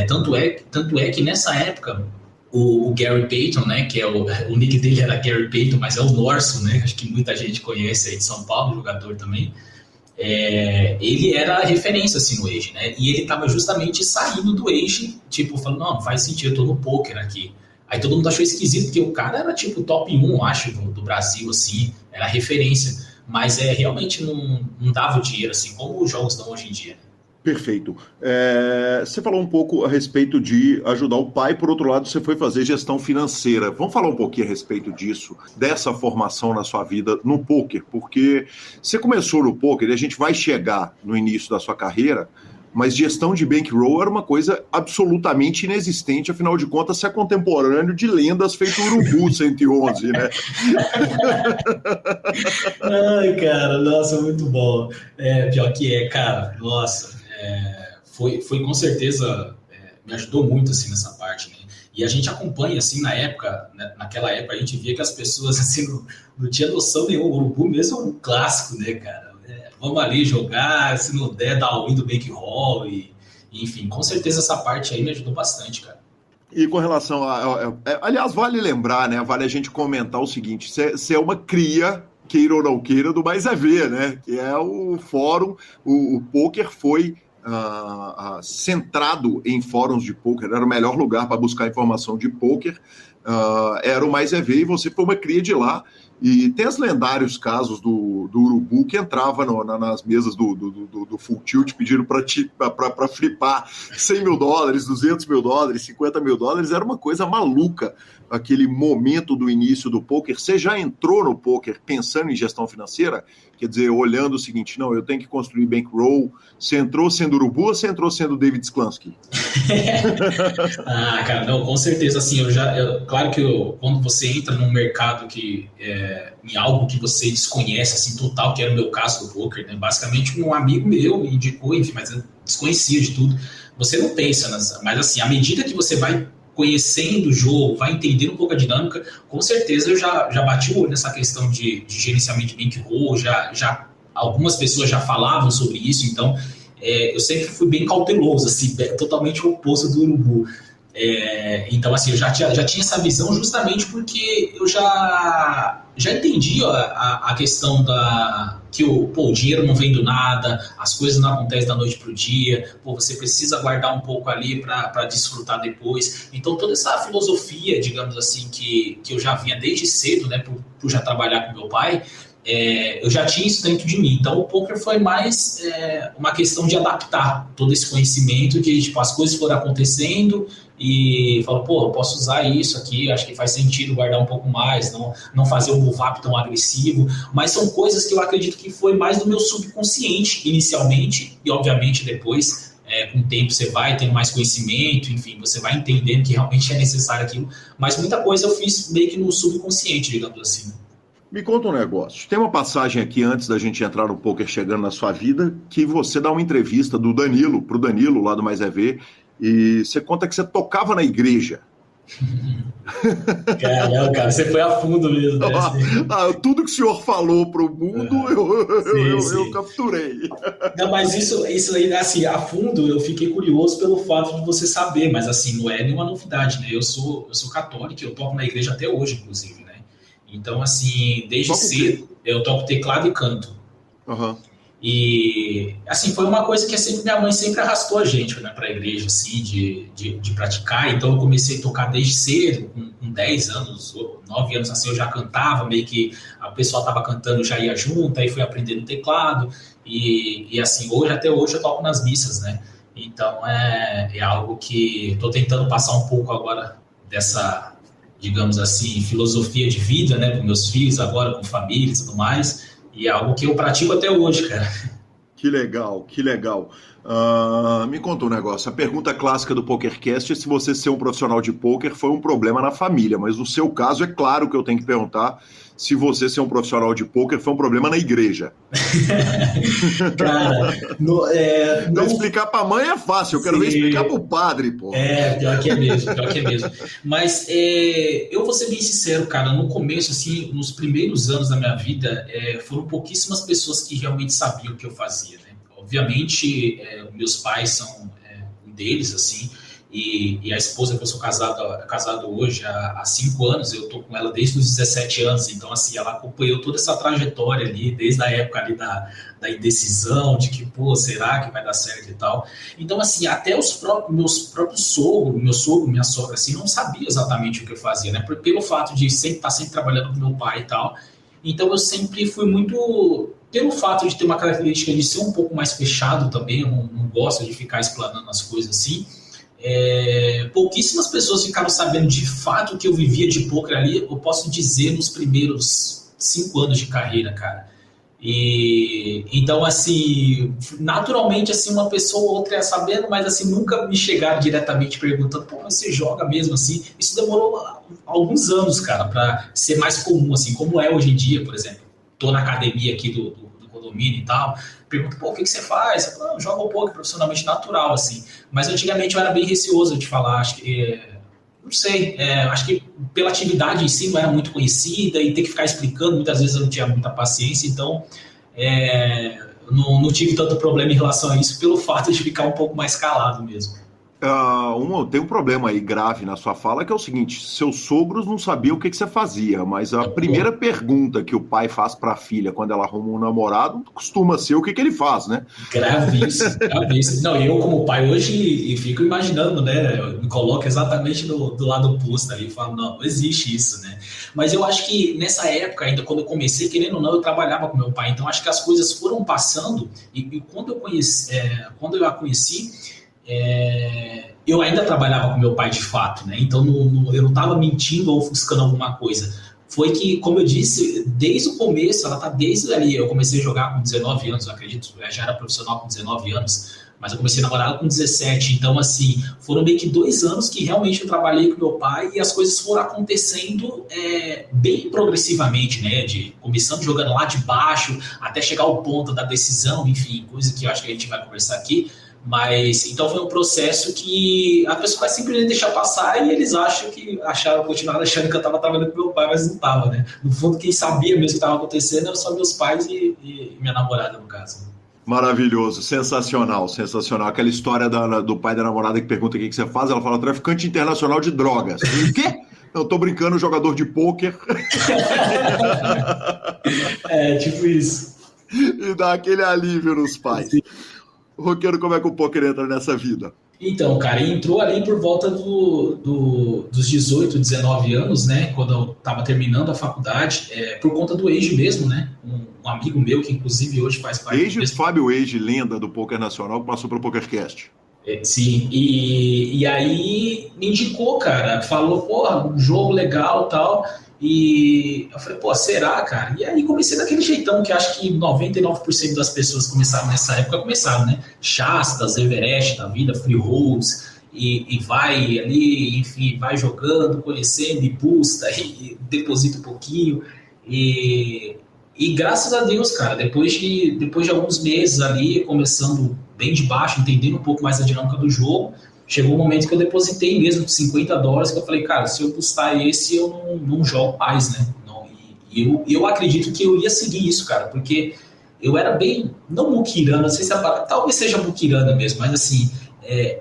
tanto é que nessa época o Gary Payton, né, que o nick dele era Gary Payton, mas é o Norson, né, acho que muita gente conhece aí de São Paulo, jogador também, ele era referência assim no Age, né, e ele estava justamente saindo do Age, tipo, falando, não faz sentido, eu tô no poker aqui. Aí todo mundo achou esquisito, porque o cara era tipo top 1, acho, do Brasil, assim, era referência, mas realmente não dava o dinheiro, assim, como os jogos dão hoje em dia. Perfeito. Você falou um pouco a respeito de ajudar o pai, por outro lado, você foi fazer gestão financeira. Vamos falar um pouquinho a respeito disso, dessa formação na sua vida no poker, porque você começou no poker e a gente vai chegar no início da sua carreira, mas gestão de bankroll era uma coisa absolutamente inexistente, afinal de contas, você é contemporâneo de lendas feito Urubu 111, né? Ai, cara, nossa, muito bom. Pior que cara, nossa, foi com certeza, me ajudou muito, assim, nessa parte, né? E a gente acompanha, assim, naquela época, a gente via que as pessoas, assim, não tinha noção nenhuma. O Urubu mesmo é um clássico, né, cara? Vamos ali jogar, se não der, dar o win do bankroll, enfim, com certeza essa parte aí me ajudou bastante, cara. E com relação aliás, vale lembrar, né, vale a gente comentar o seguinte, você é uma cria, queira ou não queira, do Mais é Ver, né, que é o fórum, o poker foi centrado em fóruns de poker, era o melhor lugar para buscar informação de poker, era o Mais é Ver, e você foi uma cria de lá. E tem os lendários casos do Urubu que entrava nas mesas do Full Tilt pedindo para flipar $100 mil, $200 mil, $50 mil. Era uma coisa maluca aquele momento do início do poker. Você já entrou no poker pensando em gestão financeira? Quer dizer, olhando o seguinte, não, eu tenho que construir bankroll. Você entrou sendo Urubu ou você entrou sendo David Sklansky? Cara, não, com certeza, assim, claro que quando você entra num mercado em algo que você desconhece, assim, total, que era o meu caso do poker, né, basicamente um amigo meu me indicou, enfim, mas eu desconhecia de tudo, você não pensa, mas assim, à medida que você vai conhecendo o jogo, vai entendendo um pouco a dinâmica, com certeza eu já bati o olho nessa questão de gerenciamento de bankroll, já algumas pessoas já falavam sobre isso, então eu sempre fui bem cauteloso, assim, totalmente o oposto do Urubu. Então, assim, eu já tinha essa visão justamente porque eu já entendi a questão que o dinheiro não vem do nada, as coisas não acontecem da noite para o dia, você precisa guardar um pouco ali para desfrutar depois. Então, toda essa filosofia, digamos assim, que eu já vinha desde cedo, né, por já trabalhar com meu pai, eu já tinha isso dentro de mim. Então, o poker foi mais uma questão de adaptar todo esse conhecimento de, tipo, as coisas foram acontecendo e falou, eu posso usar isso aqui, acho que faz sentido guardar um pouco mais, não fazer um move-up tão agressivo, mas são coisas que eu acredito que foi mais do meu subconsciente inicialmente, e obviamente depois, com o tempo você vai tendo mais conhecimento, enfim, você vai entendendo que realmente é necessário aquilo, mas muita coisa eu fiz meio que no subconsciente, digamos assim. Me conta um negócio. Tem uma passagem aqui antes da gente entrar no poker chegando na sua vida, que você dá uma entrevista do Danilo, pro Danilo lá do Mais É Ver, e você conta que você tocava na igreja. Caramba, cara, você foi a fundo mesmo, né? Tudo que o senhor falou pro mundo, eu capturei. Não, mas isso aí, assim, a fundo, eu fiquei curioso pelo fato de você saber, mas assim, não é nenhuma novidade, né? Eu sou católico, eu toco na igreja até hoje, inclusive, né? Então, assim, desde cedo, eu toco teclado e canto. Uhum. E, assim, foi uma coisa que sempre, minha mãe sempre arrastou a gente, né, pra igreja, assim, de praticar. Então, eu comecei a tocar desde cedo, com 10 anos, 9 anos, assim, eu já cantava, meio que o pessoal tava cantando, já ia junto, aí fui aprendendo teclado. E assim, até hoje eu toco nas missas, né? Então, é algo que estou tentando passar um pouco agora dessa, digamos assim, filosofia de vida, né, com meus filhos agora, com família e tudo mais. E é algo que eu pratico até hoje, cara. Que legal, que legal. Me conta um negócio. A pergunta clássica do PokerCast é se você ser um profissional de poker foi um problema na família, mas no seu caso é claro que eu tenho que perguntar se você ser um profissional de poker foi um problema na igreja. Cara, não explicar pra mãe é fácil, eu quero ver explicar pro padre, pô. Pior que é mesmo. Mas eu vou ser bem sincero, cara, no começo, assim, nos primeiros anos da minha vida, foram pouquíssimas pessoas que realmente sabiam o que eu fazia, né? Obviamente, meus pais são um deles, assim, e a esposa que eu sou casado hoje há 5 anos, eu tô com ela desde os 17 anos, então assim, ela acompanhou toda essa trajetória ali, desde a época ali da indecisão, de que, pô, será que vai dar certo e tal. Então assim, até meus próprios sogros, meu sogro, minha sogra, assim, não sabia exatamente o que eu fazia, né, pelo fato de estar sempre trabalhando com meu pai e tal. Então eu sempre fui muito, pelo fato de ter uma característica de ser um pouco mais fechado também, eu não gosto de ficar explanando as coisas assim. Pouquíssimas pessoas ficaram sabendo de fato o que eu vivia de poker ali, eu posso dizer, nos primeiros 5 anos de carreira, cara. E então, assim, naturalmente, assim, uma pessoa ou outra ia sabendo, mas assim, nunca me chegaram diretamente perguntando, pô, mas você joga mesmo assim? Isso demorou alguns anos, cara, para ser mais comum, assim, como é hoje em dia, por exemplo. Tô na academia aqui do condomínio e tal, pergunto, pô, o que você faz? Eu falo, eu jogo um pouco profissionalmente natural, assim. Mas antigamente eu era bem receoso de falar, acho que, não sei, acho que pela atividade em si não era muito conhecida e ter que ficar explicando, muitas vezes eu não tinha muita paciência, então não tive tanto problema em relação a isso, pelo fato de ficar um pouco mais calado mesmo. Tem um problema aí grave na sua fala, que é o seguinte: seus sogros não sabiam o que você fazia, mas a primeira pergunta que o pai faz para a filha quando ela arruma um namorado costuma ser o que ele faz, né? Gravíssimo. Não, eu como pai hoje fico imaginando, né? Eu me coloco exatamente do lado oposto ali e falo, não existe isso, né? Mas eu acho que nessa época ainda, quando eu comecei, querendo ou não, eu trabalhava com meu pai, então acho que as coisas foram passando e quando eu a conheci, eu ainda trabalhava com meu pai de fato, né? Então eu não estava mentindo ou ofuscando alguma coisa. Foi que, como eu disse, desde o começo, ela tá desde ali. Eu comecei a jogar com 19 anos, eu acredito, eu já era profissional com 19 anos, mas eu comecei a namorar com 17. Então, assim, foram meio que 2 anos que realmente eu trabalhei com meu pai e as coisas foram acontecendo bem progressivamente, né? Começando jogando lá de baixo até chegar ao ponto da decisão, enfim, coisa que eu acho que a gente vai conversar aqui. Mas, então foi um processo que a pessoa vai simplesmente deixar passar e eles continuaram achando que eu estava trabalhando com meu pai, mas não estava, né? No fundo, quem sabia mesmo o que estava acontecendo eram só meus pais e minha namorada, no caso. Maravilhoso, sensacional. Aquela história do pai da namorada que pergunta o que você faz, ela fala, traficante internacional de drogas. O quê? Eu tô brincando, jogador de pôquer. Tipo isso. E dá aquele alívio nos pais. Sim. Roqueiro, como é que o pôquer entra nessa vida? Então, cara, entrou ali por volta dos 18, 19 anos, né? Quando eu estava terminando a faculdade, por conta do Age mesmo, né? Um amigo meu, que inclusive hoje faz parte... Fábio Age, lenda do Poker Nacional, que passou pelo PokerCast. Sim, e aí me indicou, cara, falou, porra, um jogo legal e tal... E eu falei, pô, será, cara? E aí comecei daquele jeitão que acho que 99% das pessoas começaram nessa época, né? Shastas, Everest da vida, Free Rolls, e vai ali, enfim, vai jogando, conhecendo, e busta, e deposita um pouquinho. E graças a Deus, cara, depois de alguns meses ali, começando bem de baixo, entendendo um pouco mais a dinâmica do jogo, chegou um momento que eu depositei mesmo $50, que eu falei, cara, se eu buscar esse, eu não jogo mais, né? Eu acredito que eu ia seguir isso, cara, porque eu era bem, não muquirana, não sei se talvez seja muquirana mesmo, mas assim,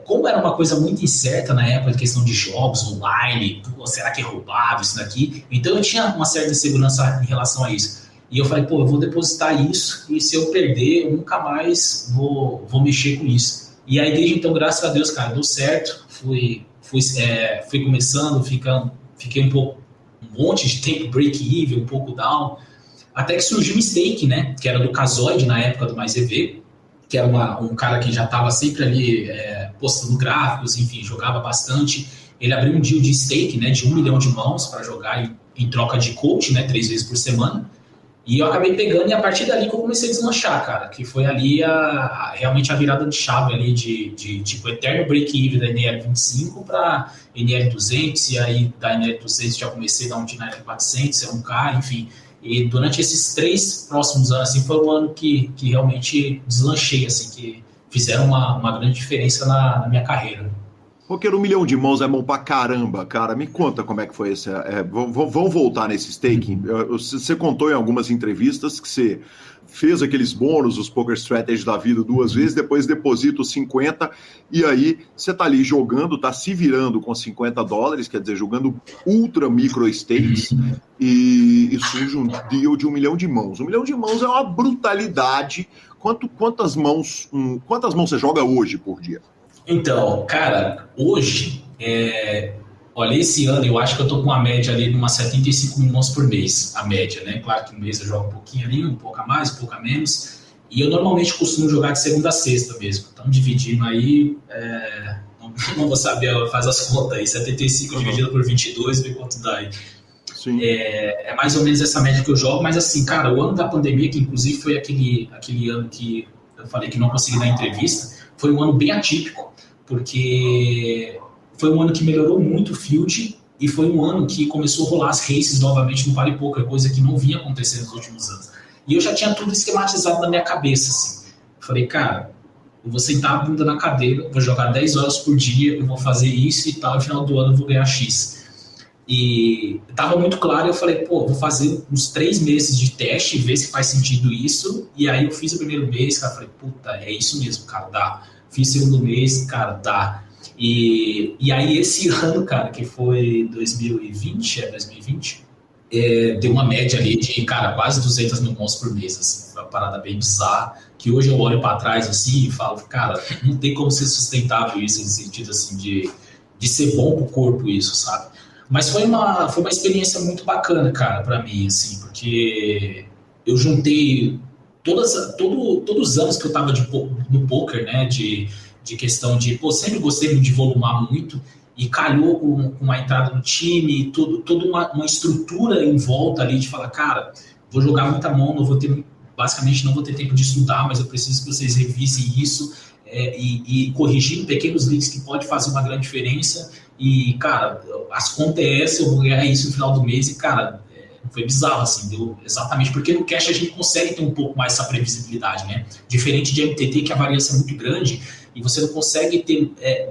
como era uma coisa muito incerta na época, de questão de jogos online, será que é roubado isso daqui? Então eu tinha uma certa insegurança em relação a isso. E eu falei, pô, eu vou depositar isso, e se eu perder, eu nunca mais vou mexer com isso. E aí, desde então, graças a Deus, cara, deu certo. Fui começando, fiquei um monte de tempo break-even, um pouco down, até que surgiu o Stake, né, que era do Casoide, na época do Mais EV, que era um cara que já estava sempre ali postando gráficos, enfim, jogava bastante. Ele abriu um deal de stake, né, de 1 milhão de mãos para jogar em troca de coach, né, 3 vezes por semana. E eu acabei pegando, e a partir dali que eu comecei a deslanchar, cara, que foi ali realmente a virada de chave ali de tipo, eterno break-even da NL25 para NL200, e aí da NL200 já comecei a dar um de NL400, 1K, enfim. E durante esses 3 próximos anos, assim, foi um ano que realmente deslanchei, assim, que fizeram uma grande diferença na minha carreira. Roqueiro, 1 milhão de mãos é bom pra caramba, cara. Me conta como é que foi esse. Vamos voltar nesse staking. Você contou em algumas entrevistas que você fez aqueles bônus, os Poker Strategy da vida 2 vezes, depois deposita os 50, e aí você tá ali jogando, tá se virando com $50, quer dizer, jogando ultra micro stakes, e surge um deal de 1 milhão de mãos. 1 milhão de mãos é uma brutalidade. Quantas mãos você joga hoje por dia? Então, cara, hoje, olha, esse ano eu acho que eu tô com uma média ali de umas 75 mil mãos por mês, a média, né? Claro que um mês eu jogo um pouquinho ali, um pouco a mais, um pouco a menos, e eu normalmente costumo jogar de segunda a sexta mesmo. Então, dividindo aí, não vou saber, faz as contas aí, 75 dividido por 22, vê quanto dá aí. Sim. É mais ou menos essa média que eu jogo, mas assim, cara, o ano da pandemia, que inclusive foi aquele ano que eu falei que não consegui dar entrevista, foi um ano bem atípico, porque foi um ano que melhorou muito o field e foi um ano que começou a rolar as races novamente no Vale Poker, coisa que não vinha acontecendo nos últimos anos. E eu já tinha tudo esquematizado na minha cabeça, assim. Falei, cara, eu vou sentar a bunda na cadeira, vou jogar 10 horas por dia, eu vou fazer isso e tal, no final do ano eu vou ganhar X. E tava muito claro, eu falei, pô, vou fazer uns 3 meses de teste, ver se faz sentido isso. E aí eu fiz o primeiro mês, cara, falei, puta, é isso mesmo, cara, dá. Fiz o segundo mês, cara, dá. E aí esse ano, cara, que foi 2020, deu uma média ali de, cara, quase 200 mil mãos por mês, assim. Foi uma parada bem bizarra, que hoje eu olho para trás, assim, e falo, cara, não tem como ser sustentável isso, no sentido, assim, de ser bom pro corpo isso, sabe? Mas foi uma experiência muito bacana, cara, para mim, assim, porque eu juntei todos os anos que eu tava no poker, né, de questão de, pô, sempre gostei de volumar muito, e calhou com uma entrada no time, toda uma estrutura em volta ali de falar, cara, vou jogar muita mão, basicamente não vou ter tempo de estudar, mas eu preciso que vocês revisem isso, e corrigir pequenos leaks que pode fazer uma grande diferença, e, cara, as contas é essa, eu vou ganhar isso no final do mês, e, cara, foi bizarro, assim, deu exatamente, porque no cash a gente consegue ter um pouco mais essa previsibilidade, né? Diferente de MTT, que a variância é muito grande, e você não consegue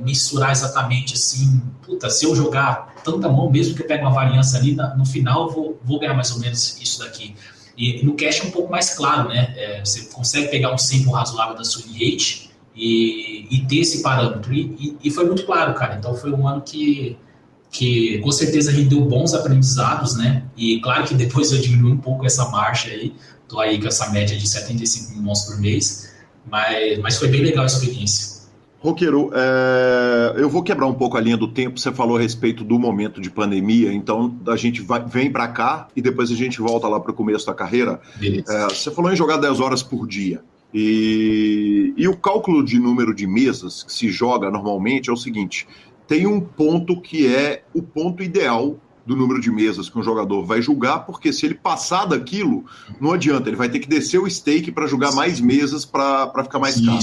mensurar exatamente, assim, puta, se eu jogar tanta mão, mesmo que eu pegue uma variância ali, no final eu vou ganhar mais ou menos isso daqui. E no cash é um pouco mais claro, né? Você consegue pegar um sample razoável da sua win rate e ter esse parâmetro. E foi muito claro, cara. Então foi um ano que com certeza rendeu bons aprendizados, né? E claro que depois eu diminui um pouco essa marcha aí, tô aí com essa média de 75 mil mãos por mês, mas foi bem legal a experiência. Roqueiro, eu vou quebrar um pouco a linha do tempo. Você falou a respeito do momento de pandemia, então a gente vem para cá e depois a gente volta lá para o começo da carreira. Você falou em jogar 10 horas por dia. E o cálculo de número de mesas que se joga normalmente é o seguinte: tem um ponto que é o ponto ideal do número de mesas que um jogador vai jogar, porque se ele passar daquilo, não adianta, ele vai ter que descer o stake para jogar mais mesas para ficar mais caro.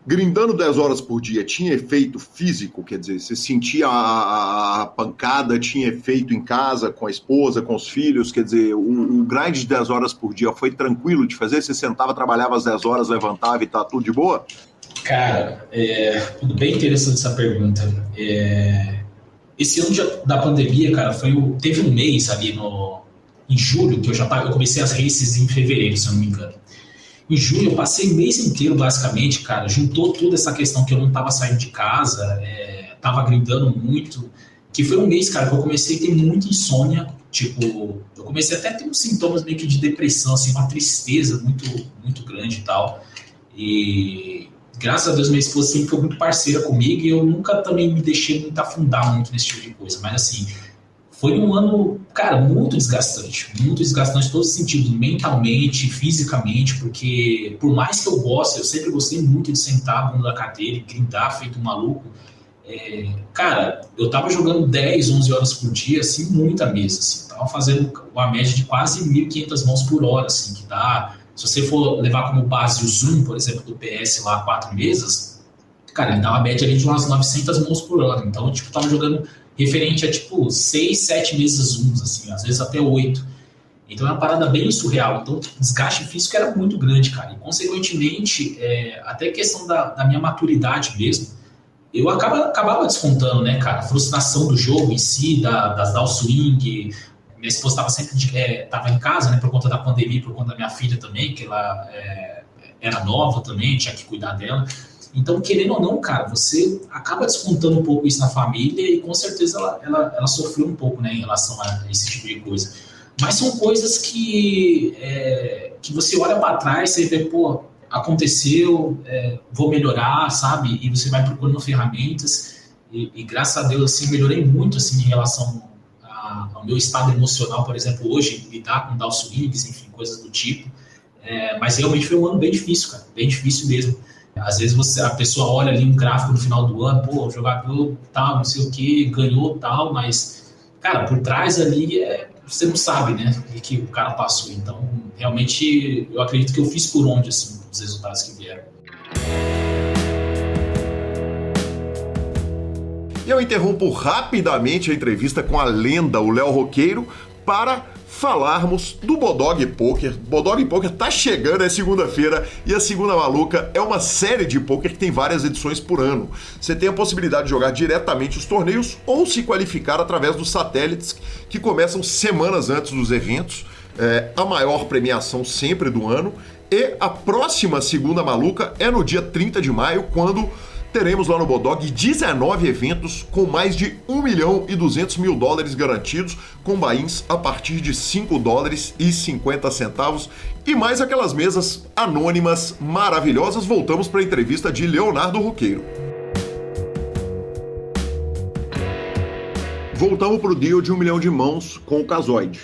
Grindando 10 horas por dia tinha efeito físico? Quer dizer, você sentia a pancada, tinha efeito em casa, com a esposa, com os filhos? Quer dizer, o grind de 10 horas por dia foi tranquilo de fazer? Você sentava, trabalhava às 10 horas, levantava e tá tudo de boa? Cara, bem interessante essa pergunta. Esse ano da pandemia, cara, teve um mês ali em julho, que eu comecei as races em fevereiro, se eu não me engano. Em julho eu passei o mês inteiro, basicamente, cara, juntou toda essa questão que eu não tava saindo de casa, tava grindando muito, que foi um mês, cara, que eu comecei a ter muita insônia, tipo, eu comecei até a ter uns sintomas meio que de depressão, assim, uma tristeza muito, muito grande e tal, e graças a Deus minha esposa sempre foi muito parceira comigo e eu nunca também me deixei muito afundar muito nesse tipo de coisa, mas assim, foi um ano, cara, muito desgastante em todos os sentidos, mentalmente, fisicamente, porque por mais que eu goste, eu sempre gostei muito de sentar a bunda da cadeira e grindar feito um maluco, cara, eu tava jogando 10, 11 horas por dia, assim, muita mesa, assim, tava fazendo uma média de quase 1.500 mãos por hora, assim, que dá, se você for levar como base o Zoom, por exemplo, do PS lá, 4 mesas, cara, ele dá uma média ali de umas 900 mãos por hora, então eu, tipo, tava jogando referente a, tipo, 6, 7 mesas Zooms, assim, às vezes até 8. Então é uma parada bem surreal. Então o desgaste físico era muito grande, cara. E, consequentemente, até questão da minha maturidade mesmo, eu acabava descontando, né, cara? A frustração do jogo em si, das downswing. Minha esposa estava sempre tava em casa, né, por conta da pandemia, por conta da minha filha também, que ela era nova também, tinha que cuidar dela. Então, querendo ou não, cara, você acaba descontando um pouco isso na família e com certeza ela sofreu um pouco, né, em relação a esse tipo de coisa. Mas são coisas que você olha para trás, você vê, pô, aconteceu, vou melhorar, sabe? E você vai procurando ferramentas e graças a Deus, assim, melhorei muito, assim, em relação ao meu estado emocional, por exemplo, hoje, lidar com downswings, enfim, coisas do tipo. Mas realmente foi um ano bem difícil, cara, bem difícil mesmo. Às vezes a pessoa olha ali um gráfico no final do ano, pô, o jogador tal, não sei o que, ganhou tal, mas, cara, por trás ali você não sabe, né, o que o cara passou. Então, realmente, eu acredito que eu fiz por onde, assim, os resultados que vieram. E eu interrompo rapidamente a entrevista com a lenda, o Léo Roqueiro, para falarmos do Bodog Poker. Bodog Poker tá chegando, é segunda-feira, e a Segunda Maluca é uma série de poker que tem várias edições por ano. Você tem a possibilidade de jogar diretamente os torneios ou se qualificar através dos satélites que começam semanas antes dos eventos, a maior premiação sempre do ano, e a próxima Segunda Maluca é no dia 30 de maio, quando teremos lá no Bodog 19 eventos com mais de $1.200.000 garantidos, com buy-ins a partir de $5,50 e mais aquelas mesas anônimas maravilhosas. Voltamos para a entrevista de Leonardo Roqueiro. Voltamos pro deal de 1 milhão de mãos com o Casoide.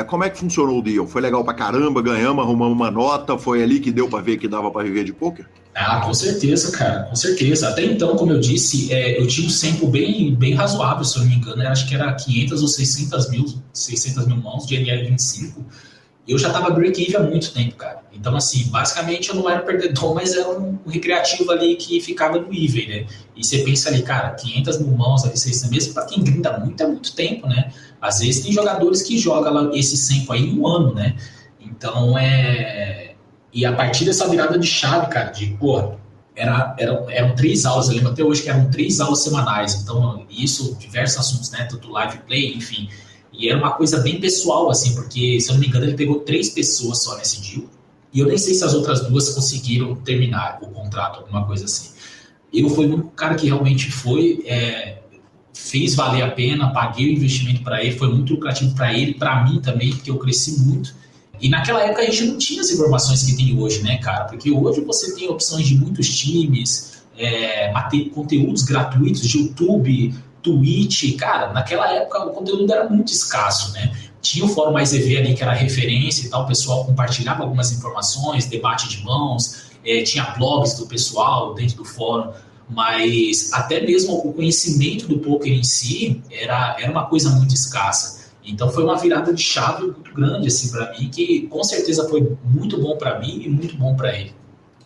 Como é que funcionou o deal? Foi legal pra caramba, ganhamos, arrumamos uma nota, foi ali que deu pra ver que dava pra viver de poker? Ah, com certeza, cara, com certeza. Até então, como eu disse, eu tinha um sample bem razoável, se eu não me engano, acho que era 500 ou 600 mil mãos de NL25, e eu já tava break-even há muito tempo, cara. Então, assim, basicamente eu não era perdedor, mas era um recreativo ali que ficava no even, né? E você pensa ali, cara, 500 mil mãos ali, 600 mesmo, pra quem grinda muito, é muito tempo, né? Às vezes tem jogadores que jogam lá esse sample aí em um ano, né? Então, E a partir dessa virada de chave, cara, eram 3 aulas, eu lembro até hoje que eram 3 aulas semanais, então isso, diversos assuntos, né, tanto live play, enfim, e era uma coisa bem pessoal, assim, porque, se eu não me engano, ele pegou 3 pessoas só nesse deal, e eu nem sei se as outras 2 conseguiram terminar o contrato, alguma coisa assim. Eu fui um cara que realmente fez valer a pena, paguei o investimento para ele, foi muito lucrativo para ele, para mim também, porque eu cresci muito. E naquela época a gente não tinha as informações que tem hoje, né, cara? Porque hoje você tem opções de muitos times, conteúdos gratuitos de YouTube, Twitch. Cara, naquela época o conteúdo era muito escasso, né? Tinha o Fórum Mais EV ali que era referência e tal, o pessoal compartilhava algumas informações, debate de mãos, tinha blogs do pessoal dentro do fórum, mas até mesmo o conhecimento do poker em si era uma coisa muito escassa. Então foi uma virada de chave muito grande assim para mim, que com certeza foi muito bom para mim e muito bom para ele.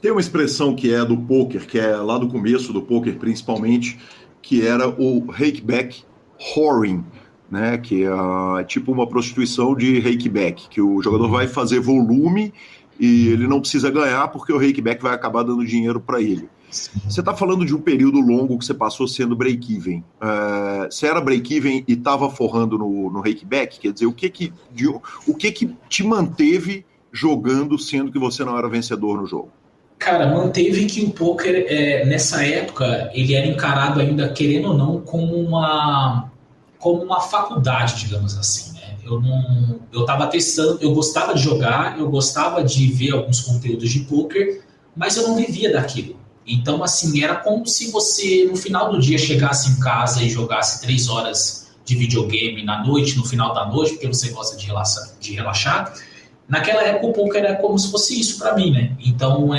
Tem uma expressão que é do poker, que é lá do começo do poker principalmente, que era o rakeback whoring, né? Que é tipo uma prostituição de rakeback, que o jogador vai fazer volume e ele não precisa ganhar porque o rakeback vai acabar dando dinheiro para ele. Você está falando de um período longo que você passou sendo break-even. Você era break-even e estava forrando no rakeback? Quer dizer, o que que te manteve jogando sendo que você não era vencedor no jogo? Cara, manteve que o poker, nessa época, ele era encarado ainda, querendo ou não, como uma faculdade, digamos assim, né? Eu estava testando, eu gostava de jogar, eu gostava de ver alguns conteúdos de poker, mas eu não vivia daquilo. Então, assim, era como se você, no final do dia, chegasse em casa e jogasse 3 horas de videogame na noite, no final da noite, porque você gosta de relaxar. Naquela época, o poker era como se fosse isso para mim, né? Então,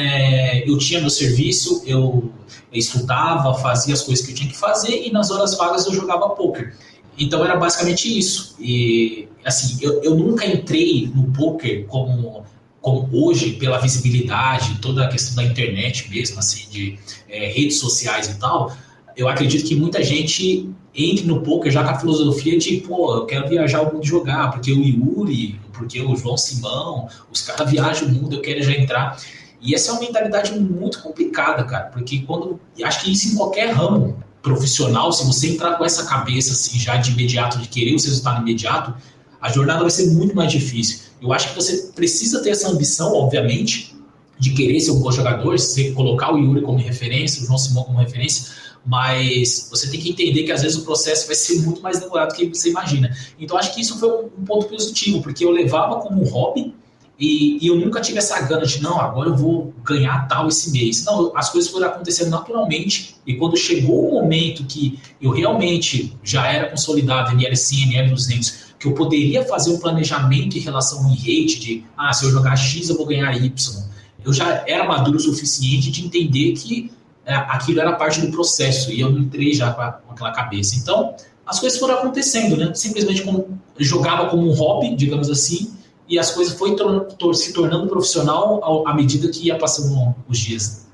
eu tinha meu serviço, eu estudava, fazia as coisas que eu tinha que fazer e nas horas vagas eu jogava poker. Então, era basicamente isso. E, assim, eu nunca entrei no poker como hoje, pela visibilidade, toda a questão da internet mesmo, assim, de redes sociais e tal. Eu acredito que muita gente entre no poker já com a filosofia de, eu quero viajar o mundo e jogar, porque o Yuri, porque o João Simão, os caras viajam o mundo, eu quero já entrar. E essa é uma mentalidade muito complicada, cara, porque acho que isso em qualquer ramo profissional, se você entrar com essa cabeça assim, já de imediato, de querer o resultado imediato, a jornada vai ser muito mais difícil. Eu acho que você precisa ter essa ambição, obviamente, de querer ser um bom jogador, você colocar o Yuri como referência, o João Simão como referência, mas você tem que entender que às vezes o processo vai ser muito mais demorado do que você imagina. Então acho que isso foi um ponto positivo, porque eu levava como um hobby e eu nunca tive essa gana de, não, agora eu vou ganhar tal esse mês. Não, as coisas foram acontecendo naturalmente e quando chegou o momento que eu realmente já era consolidado em NL100, NL200, que eu poderia fazer um planejamento em relação ao rate de, se eu jogar X eu vou ganhar Y. Eu já era maduro o suficiente de entender que aquilo era parte do processo e eu não entrei já com aquela cabeça. Então, as coisas foram acontecendo, né? Simplesmente eu jogava como um hobby, digamos assim, e as coisas foram se tornando profissional à medida que ia passando os dias.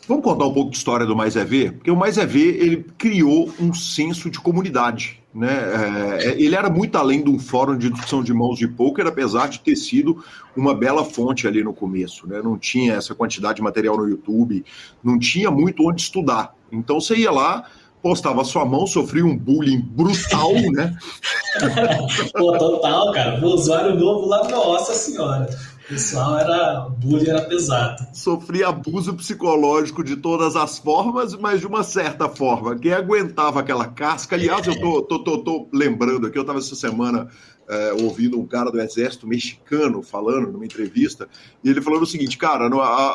Vamos contar um pouco de história do Mais É Ver? Porque o Mais É Ver, ele criou um senso de comunidade, né? Ele era muito além de um fórum de discussão de mãos de pôquer, apesar de ter sido uma bela fonte ali no começo, né? Não tinha essa quantidade de material no YouTube, não tinha muito onde estudar. Então você ia lá, postava a sua mão, sofria um bullying brutal, né? Pô, total, cara. O usuário novo lá, nossa senhora. O pessoal bullying era pesado. Sofria abuso psicológico de todas as formas, mas de uma certa forma. Quem aguentava aquela casca... Aliás, eu tô lembrando aqui, eu estava essa semana ouvindo um cara do exército mexicano falando numa entrevista, e ele falando o seguinte, cara,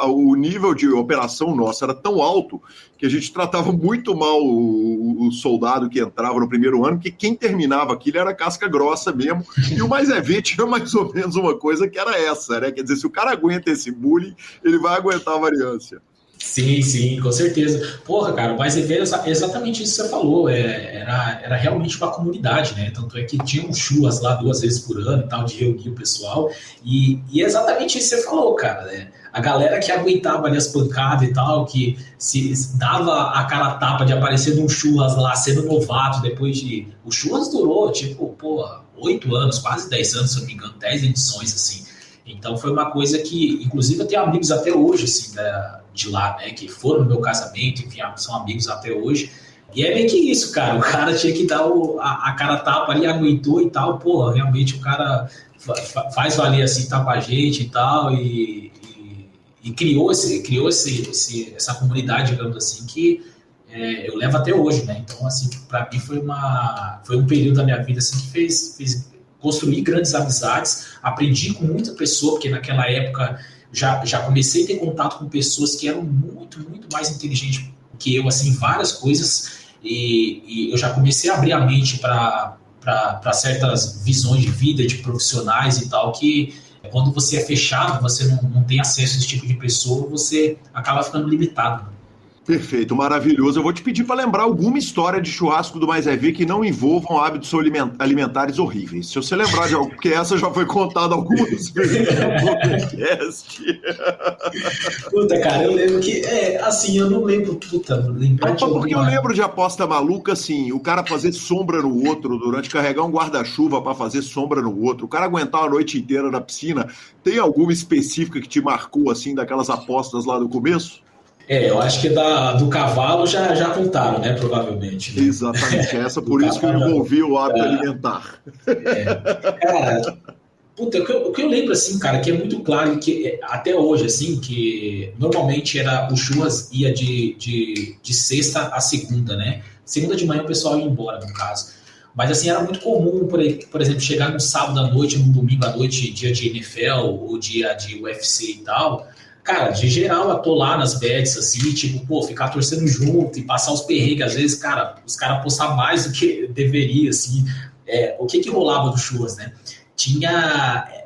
o nível de operação nossa era tão alto que a gente tratava muito mal o soldado que entrava no primeiro ano, que quem terminava aquilo era casca grossa mesmo, e o Mais É Ver tinha mais ou menos uma coisa que era essa, né? Quer dizer, se o cara aguenta esse bullying, ele vai aguentar a variância. Sim, com certeza. Porra, cara, mas é exatamente isso que você falou. Era realmente uma comunidade, né? Tanto é que tinha um churras lá 2 vezes por ano e tal, de reunir o pessoal. E é exatamente isso que você falou, cara, né? A galera que aguentava ali as pancadas e tal, que se dava a cara a tapa de aparecer num churras lá, sendo novato, depois de... O churras durou, 8 anos, quase 10 anos, se eu não me engano, 10 edições, assim. Então foi uma coisa que, inclusive, eu tenho amigos até hoje, assim, de lá, né, que foram no meu casamento, enfim, são amigos até hoje. E é meio que isso, cara. O cara tinha que dar a cara tapa ali, aguentou e tal. Pô, realmente o cara faz valer assim, tá com a gente e tal. E criou essa comunidade, digamos assim, que eu levo até hoje, né? Então, assim, pra mim foi um período da minha vida assim, que fez construir grandes amizades. Aprendi com muita pessoa, porque naquela época já comecei a ter contato com pessoas que eram muito, muito mais inteligentes que eu, assim, várias coisas, e eu já comecei a abrir a mente para certas visões de vida, de profissionais e tal, que quando você é fechado, você não tem acesso a esse tipo de pessoa, você acaba ficando limitado. Perfeito, maravilhoso. Eu vou te pedir para lembrar alguma história de churrasco do Mais É Ver que não envolvam hábitos alimentares horríveis. Se você lembrar de algo, porque essa já foi contada algumas vezes no podcast. Puta, cara, eu lembro que... assim, eu não lembro, lembrar de alguma... Porque eu lembro de aposta maluca, assim, o cara fazer sombra no outro durante carregar um guarda-chuva para fazer sombra no outro, o cara aguentar a noite inteira na piscina. Tem alguma específica que te marcou, assim, daquelas apostas lá do começo? Eu acho que do cavalo já contaram, né? Provavelmente. Né? Exatamente, essa por isso que eu envolvi o hábito alimentar. Cara, puta, o que eu lembro, assim, cara, que é muito claro que até hoje, assim, que normalmente o churras ia de sexta a segunda, né? Segunda de manhã o pessoal ia embora, no caso. Mas, assim, era muito comum, por exemplo, chegar num sábado à noite, num domingo à noite, dia de NFL ou dia de UFC e tal... Cara, de geral, eu tô lá nas bets, assim, tipo, pô, ficar torcendo junto e passar os perrengues. Às vezes, cara, os caras apostar mais do que deveria, assim. O que rolava do churras, né?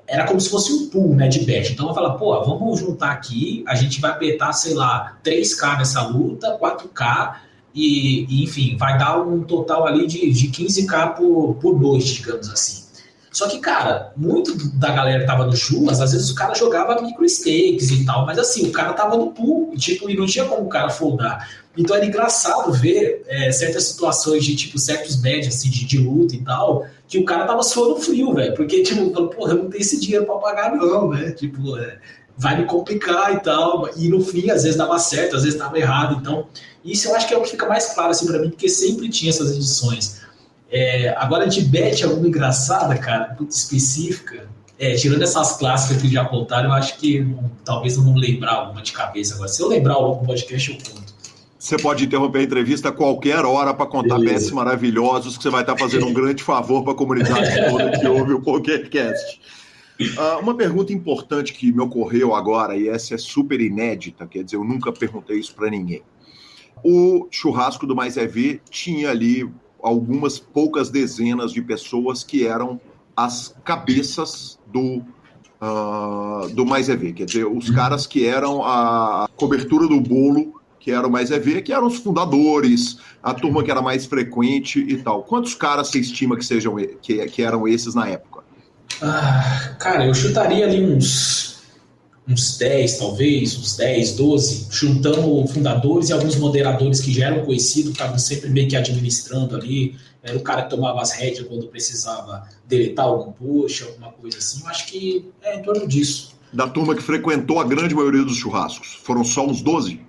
Era como se fosse um pool, né, de bet. Então, eu falava, pô, vamos juntar aqui, a gente vai betar, sei lá, 3K nessa luta, 4K, e enfim, vai dar um total ali de 15K por noite, digamos assim. Só que, cara, muito da galera que tava no churras, às vezes o cara jogava micro stakes e tal, mas assim, o cara tava no pool, tipo, e não tinha como o cara foldar. Então era engraçado ver certas situações de, tipo, certos bets, assim, de luta e tal, que o cara tava suando frio, velho, porque, tipo, porra, eu não tenho esse dinheiro pra pagar não, né, tipo, vai me complicar e tal, e no fim, às vezes dava certo, às vezes dava errado, então, isso eu acho que é o que fica mais claro, assim, pra mim, porque sempre tinha essas edições. Agora de bet alguma engraçada, cara, muito específica, tirando essas clássicas que já contaram, eu acho que talvez eu não lembrar alguma de cabeça agora. Se eu lembrar algum podcast, eu conto. Você pode interromper a entrevista a qualquer hora para contar bets maravilhosos, que você vai estar fazendo um grande favor para a comunidade toda que ouve o PokerCast. Uma pergunta importante que me ocorreu agora, e essa é super inédita, quer dizer, eu nunca perguntei isso para ninguém. O churrasco do Mais É Ver tinha ali algumas poucas dezenas de pessoas que eram as cabeças do Mais É Ver, quer dizer, os caras que eram a cobertura do bolo, que era o Mais É Ver, que eram os fundadores, a turma que era mais frequente e tal. Quantos caras você estima que eram esses na época? Cara, eu chutaria ali uns 10, talvez, uns 10, 12, juntando fundadores e alguns moderadores que já eram conhecidos, estavam sempre meio que administrando ali. Era o cara que tomava as rédeas quando precisava deletar algum push, alguma coisa assim. Eu acho que é em torno disso. Da turma que frequentou a grande maioria dos churrascos, foram só uns 12?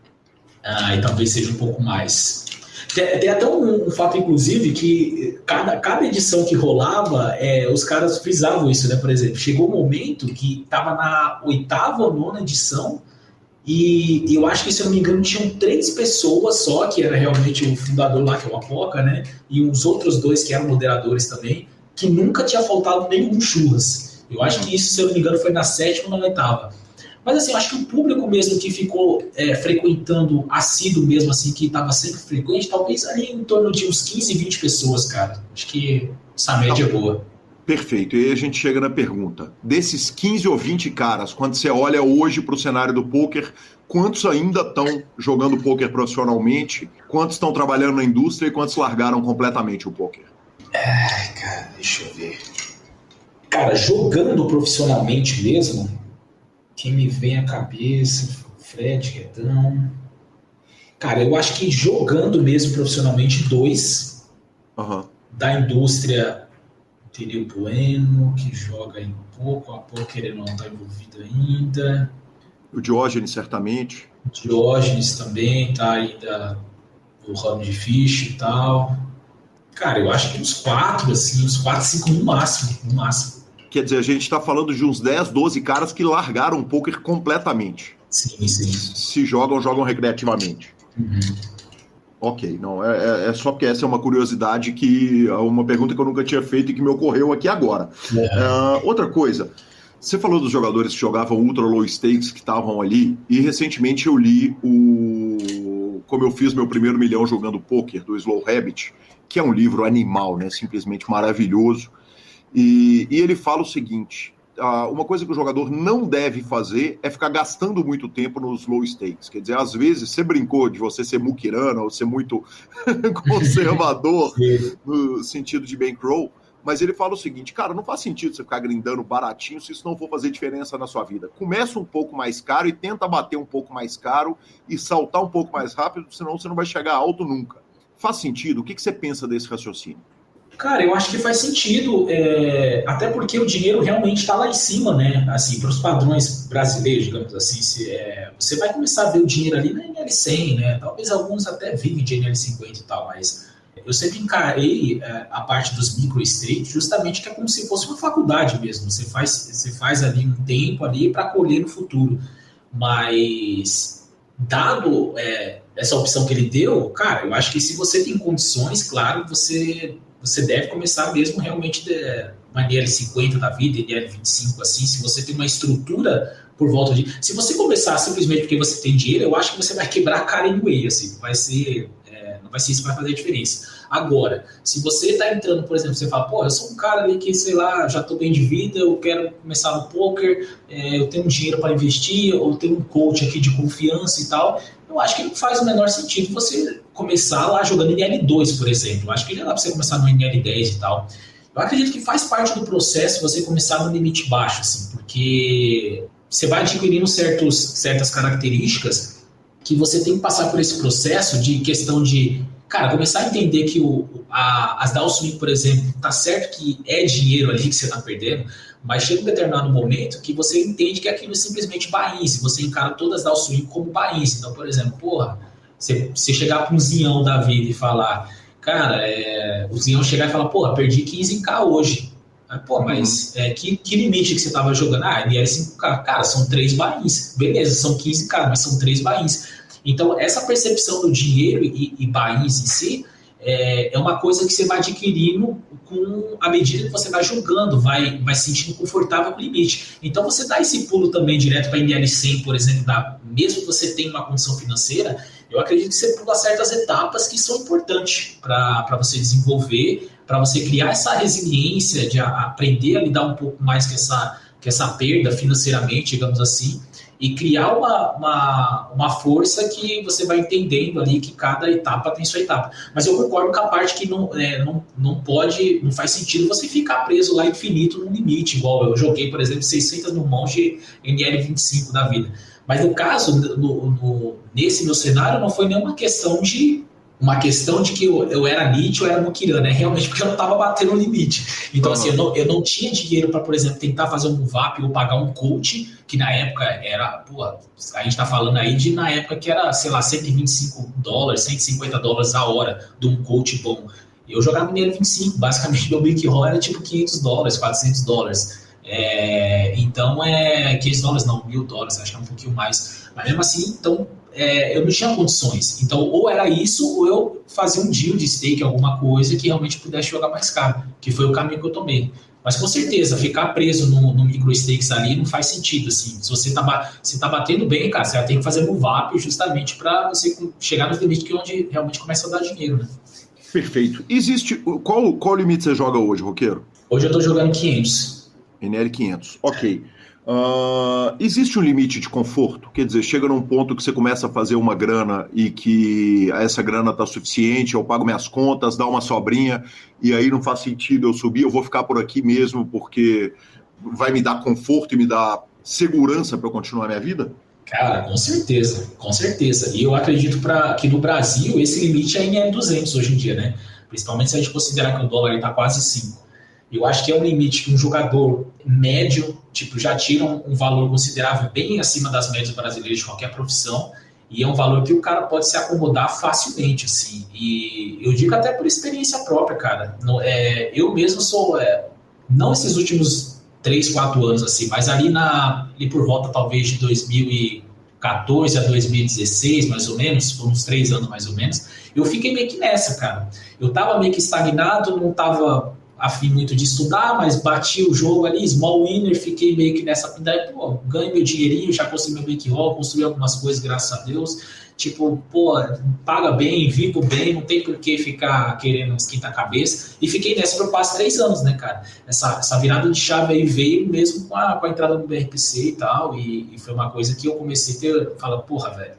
E talvez seja um pouco mais. Tem até um fato, inclusive, que cada edição que rolava, os caras frisavam isso, né? Por exemplo, chegou um momento que estava na 8ª ou 9ª edição e eu acho que, se eu não me engano, tinham 3 pessoas só, que era realmente o fundador lá, que é o Apoca, né? E uns outros 2 que eram moderadores também, que nunca tinha faltado nenhum churras. Eu acho que isso, se eu não me engano, foi na 7ª ou na 8ª. Mas assim, eu acho que o público mesmo que ficou frequentando assíduo mesmo, assim, que estava sempre frequente, talvez ali em torno de uns 15, 20 pessoas, cara. Acho que essa média é boa. Perfeito. E aí a gente chega na pergunta. Desses 15 ou 20 caras, quando você olha hoje para o cenário do poker, quantos ainda estão jogando poker profissionalmente? Quantos estão trabalhando na indústria e quantos largaram completamente o poker? Cara, deixa eu ver. Cara, jogando profissionalmente mesmo... Quem me vem à cabeça, Fred, Redão... Cara, eu acho que jogando mesmo profissionalmente, 2. Da indústria, teria o Bueno, que joga em pouco, a Poker ele não está envolvido ainda. O Diógenes, certamente. O Diógenes também está ainda no ramo de ficha e tal. Cara, eu acho que uns 4, assim, uns 4, 5 no máximo. Quer dizer, a gente está falando de uns 10, 12 caras que largaram o poker completamente. Sim. Se jogam recreativamente. Ok, não, é só porque essa é uma curiosidade, uma pergunta que eu nunca tinha feito e que me ocorreu aqui agora. Outra coisa, você falou dos jogadores que jogavam ultra low stakes que estavam ali, e recentemente eu li Como Eu Fiz Meu Primeiro Milhão Jogando Poker, do Slow Rabbit, que é um livro animal, né, simplesmente maravilhoso. E ele fala o seguinte, uma coisa que o jogador não deve fazer é ficar gastando muito tempo nos low stakes. Quer dizer, às vezes, você brincou de você ser muquirana ou ser muito conservador no sentido de bankroll, mas ele fala o seguinte, cara, não faz sentido você ficar grindando baratinho se isso não for fazer diferença na sua vida. Começa um pouco mais caro e tenta bater um pouco mais caro e saltar um pouco mais rápido, senão você não vai chegar alto nunca. Faz sentido? O que você pensa desse raciocínio? Cara, eu acho que faz sentido, até porque o dinheiro realmente está lá em cima, né? Assim, para os padrões brasileiros, digamos assim, você vai começar a ver o dinheiro ali na NL100, né? Talvez alguns até vivem de NL50 e tal, mas eu sempre encarei a parte dos micro stakes justamente que é como se fosse uma faculdade mesmo. Você faz ali um tempo ali para colher no futuro, mas dado essa opção que ele deu, cara, eu acho que se você tem condições, claro, você deve começar mesmo realmente uma NL50 da vida, NL25, assim, se você tem uma estrutura por volta de... Se você começar simplesmente porque você tem dinheiro, eu acho que você vai quebrar a cara anyway, assim, não vai ser isso que vai fazer a diferença. Agora, se você está entrando, por exemplo, você fala, pô, eu sou um cara ali que, sei lá, já estou bem de vida, eu quero começar no poker, eu tenho dinheiro para investir, ou tenho um coach aqui de confiança e tal, eu acho que não faz o menor sentido você começar lá jogando NL2, por exemplo. Eu acho que já dá para você começar no NL10 e tal. Eu acredito que faz parte do processo você começar no limite baixo, assim, porque você vai adquirindo certas características que você tem que passar por esse processo de questão de, cara, começar a entender que as downswing, por exemplo, tá certo que é dinheiro ali que você tá perdendo, mas chega um determinado momento que você entende que aquilo é simplesmente buy-in, você encara todas as downswing como buy-in. Então, por exemplo, porra, você chegar para um Zinhão da vida e falar, cara, o Zinhão chegar e falar, porra, perdi 15k hoje. Pô, mas que limite que você tava jogando? NL5k, cara, são 3 buy-ins. Beleza, são 15k, mas são 3 buy-ins. Então, essa percepção do dinheiro e buy-ins em si é uma coisa que você vai adquirindo à medida que você vai jogando, vai se sentindo confortável com o limite. Então, você dá esse pulo também direto para NL100, por exemplo, mesmo que você tenha uma condição financeira, eu acredito que você pula certas etapas que são importantes para você desenvolver, para você criar essa resiliência de aprender a lidar um pouco mais com essa perda financeiramente, digamos assim, e criar uma força que você vai entendendo ali que cada etapa tem sua etapa. Mas eu concordo com a parte que não faz sentido você ficar preso lá infinito no limite, igual eu joguei, por exemplo, 600 no monge NL25 da vida. Mas no caso, nesse meu cenário, não foi nenhuma questão de que eu era Nietzsche ou era Mukirana, realmente porque eu não estava batendo o limite. Então, assim, eu não tinha dinheiro para, por exemplo, tentar fazer um move-up ou pagar um coach, que na época era, a gente está falando aí na época que era, sei lá, $125, $150 a hora de um coach bom. Eu jogava no NL25, basicamente meu bankroll era tipo $500, $400. Então, $500 não, $1.000, acho que é um pouquinho mais. Mas mesmo assim, então, eu não tinha condições. Então, ou era isso, ou eu fazia um deal de stake, alguma coisa que realmente pudesse jogar mais caro, que foi o caminho que eu tomei. Mas com certeza, ficar preso no micro stakes ali não faz sentido, assim. Se você tá batendo bem, cara, você vai ter que fazer move-up justamente para você chegar nos limites que é onde realmente começa a dar dinheiro, né? Perfeito. Existe... Qual limite você joga hoje, Roqueiro? Hoje eu tô jogando 500. NL500, ok. Existe um limite de conforto? Quer dizer, chega num ponto que você começa a fazer uma grana e que essa grana está suficiente, eu pago minhas contas, dá uma sobrinha, e aí não faz sentido eu subir, eu vou ficar por aqui mesmo porque vai me dar conforto e me dar segurança para eu continuar a minha vida? Cara, com certeza, com certeza. E eu acredito que no Brasil esse limite é em 200 hoje em dia, né? Principalmente se a gente considerar que o dólar está quase 5. Eu acho que é um limite que um jogador médio, já tira um valor considerável bem acima das médias brasileiras de qualquer profissão, e é um valor que o cara pode se acomodar facilmente, assim. E eu digo até por experiência própria, cara. Eu mesmo sou, não esses últimos 3, 4 anos, assim, mas ali por volta talvez de 2014 a 2016, mais ou menos, foram uns 3 anos mais ou menos, eu fiquei meio que nessa, cara. Eu tava meio que estagnado, não tava afim muito de estudar, mas bati o jogo ali, small winner, fiquei meio que nessa, daí, ganho meu dinheirinho, já consegui meu bankroll, construí algumas coisas, graças a Deus, tipo, pô, paga bem, vivo bem, não tem por que ficar querendo esquentar a cabeça. E fiquei nessa por quase 3 anos, né, cara? Essa virada de chave aí veio mesmo com a entrada do BRPC e tal, e foi uma coisa que eu comecei a ter, falar, porra, velho,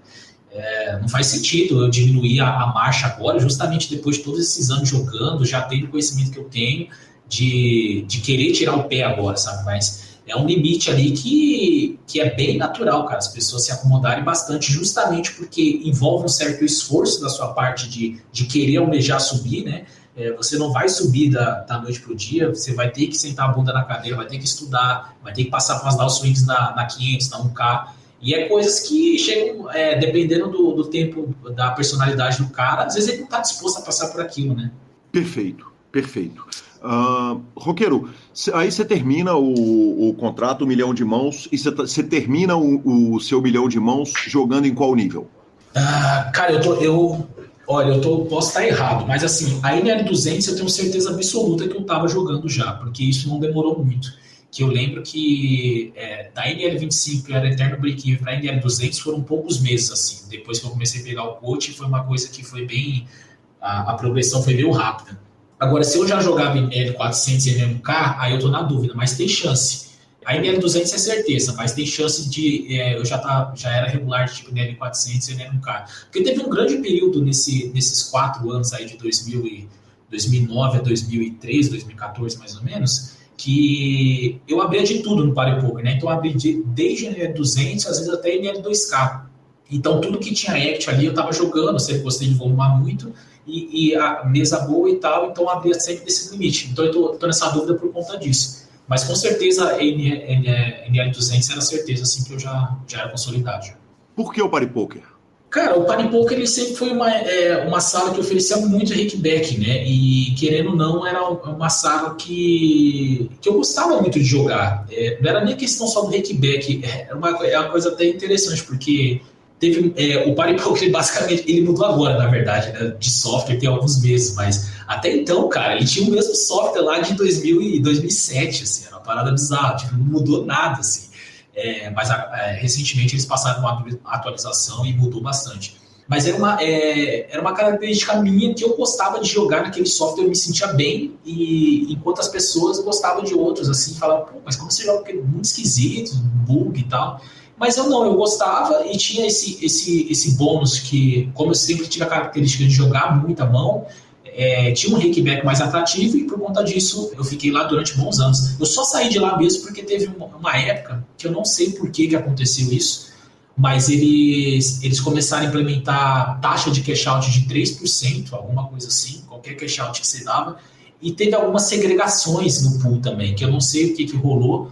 não faz sentido eu diminuir a marcha agora, justamente depois de todos esses anos jogando, já tendo o conhecimento que eu tenho, de querer tirar o pé agora, sabe? Mas é um limite ali que é bem natural, cara, as pessoas se acomodarem bastante, justamente porque envolve um certo esforço da sua parte de querer almejar subir, né? Você não vai subir da noite pro dia, você vai ter que sentar a bunda na cadeira, vai ter que estudar, vai ter que passar para as downswings na 500, na 1K, e é coisas que chegam, dependendo do tempo, da personalidade do cara, às vezes ele não está disposto a passar por aquilo, né? Perfeito. Roqueiro, aí você termina o contrato, 1 milhão de mãos, e você termina o seu 1 milhão de mãos jogando em qual nível? Cara, posso estar errado, mas assim, a NL200 eu tenho certeza absoluta que eu estava jogando já, porque isso não demorou muito. Que eu lembro que da NL25, que era Eterno Break-Even, para a NL200 foram poucos meses, assim. Depois que eu comecei a pegar o coach, foi uma coisa que foi bem... A progressão foi meio rápida. Agora, se eu já jogava em NL400 e NL1K, aí eu tô na dúvida, mas tem chance. A NL200 é certeza, mas tem chance de... eu já era regular de tipo NL400 e NL1K. Porque teve um grande período nesses 4 anos aí de 2009 a 2013, 2014 mais ou menos, que eu abria de tudo no Party Poker, né? Então eu abri desde NL200, às vezes até NL2K. Então tudo que tinha act ali eu tava jogando, sempre gostei de volumar muito, e a mesa boa e tal, então eu abria sempre desse limite. Então eu tô nessa dúvida por conta disso. Mas com certeza a NL200 era certeza assim, que eu já era consolidado. Por que o Party Poker? Cara, o Party Poker ele sempre foi uma sala que oferecia muito rickback, né? E querendo ou não, era uma sala que eu gostava muito de jogar. Não era nem questão só do rickback, é uma coisa até interessante, porque teve o Party Poker basicamente ele mudou agora, na verdade, né? De software tem alguns meses, mas até então, cara, ele tinha o mesmo software lá de 2000 e 2007, assim, era uma parada bizarra, tipo, não mudou nada, assim. Mas recentemente eles passaram uma atualização e mudou bastante. Mas era uma característica minha que eu gostava de jogar naquele software, eu me sentia bem, e enquanto as pessoas gostavam de outros, assim, falavam, pô, mas como você joga aquele muito esquisito, bug e tal. Mas eu gostava e tinha esse bônus que, como eu sempre tive a característica de jogar muita mão, tinha um rickback mais atrativo, e por conta disso eu fiquei lá durante bons anos. Eu só saí de lá mesmo porque teve uma época que eu não sei por que aconteceu isso, mas eles começaram a implementar taxa de cash out de 3%, alguma coisa assim, qualquer cash out que você dava, e teve algumas segregações no pool também, que eu não sei o que rolou,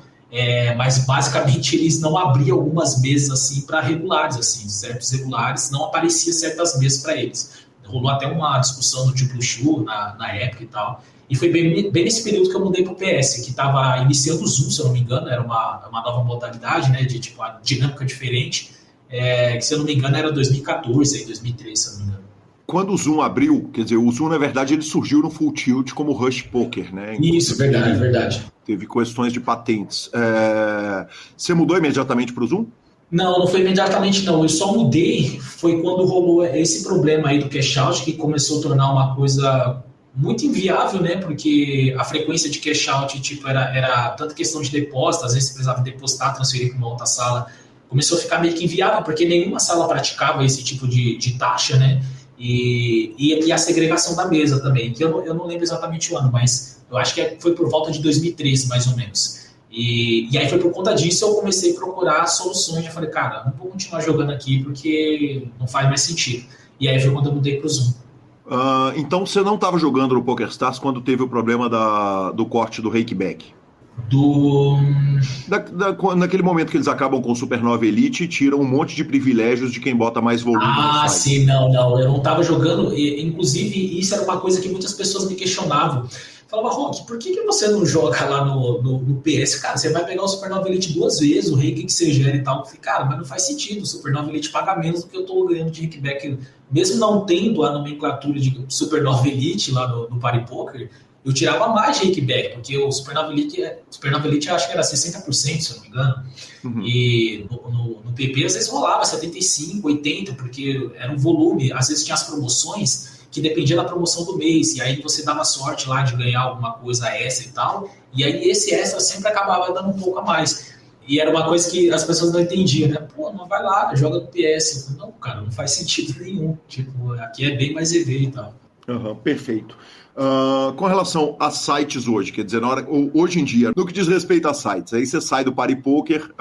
mas basicamente eles não abriam algumas mesas assim para regulares, assim, certos regulares, não aparecia certas mesas para eles. Rolou até uma discussão do tipo Shu na época e tal. E foi bem nesse período que eu mudei pro PS, que estava iniciando o Zoom, se eu não me engano, era uma nova modalidade, né, de tipo, uma dinâmica diferente, que se eu não me engano era 2014, 2013, se eu não me engano. Quando o Zoom abriu, quer dizer, o Zoom, na verdade, ele surgiu no Full Tilt como Rush Poker, né? Isso, verdade. Teve questões de patentes. Você mudou imediatamente para o Zoom? Não foi imediatamente não, eu só mudei, foi quando rolou esse problema aí do cash out, que começou a tornar uma coisa muito inviável, né, porque a frequência de cash out, tipo, era tanta questão de depósito, às vezes você precisava depositar, transferir para uma outra sala, começou a ficar meio que inviável, porque nenhuma sala praticava esse tipo de taxa, né, e a segregação da mesa também, que eu não lembro exatamente o ano, mas eu acho que foi por volta de 2013, mais ou menos. E aí foi por conta disso eu comecei a procurar soluções. Eu falei, cara, não vou continuar jogando aqui porque não faz mais sentido. E aí foi quando eu mudei pro Zoom. Então você não estava jogando no PokerStars quando teve o problema do corte do rakeback? Naquele momento que eles acabam com o Supernova Elite e tiram um monte de privilégios de quem bota mais volume. Sim, não, eu não estava jogando. Inclusive, isso era uma coisa que muitas pessoas me questionavam. Falava, Rock, por que você não joga lá no PS? Cara, você vai pegar o Supernova Elite 2 vezes, o rake que você gera e tal. Eu falei, cara, mas não faz sentido, o Supernova Elite paga menos do que eu tô ganhando de rickback. Mesmo não tendo a nomenclatura de Supernova Elite lá no Party Poker, eu tirava mais de rakeback, porque o Super Nova Elite eu acho que era 60%, se eu não me engano. Uhum. E no PP às vezes rolava 75%, 80%, porque era um volume. Às vezes tinha as promoções que dependia da promoção do mês, e aí você dava sorte lá de ganhar alguma coisa extra e tal, e aí esse extra sempre acabava dando um pouco a mais. E era uma coisa que as pessoas não entendiam, né? Pô, não vai lá, joga no PS. Não, cara, não faz sentido nenhum. Tipo, aqui é bem mais EV e tal. Uhum, perfeito. Com relação a sites hoje, quer dizer, hoje em dia, no que diz respeito a sites, aí você sai do Party Poker,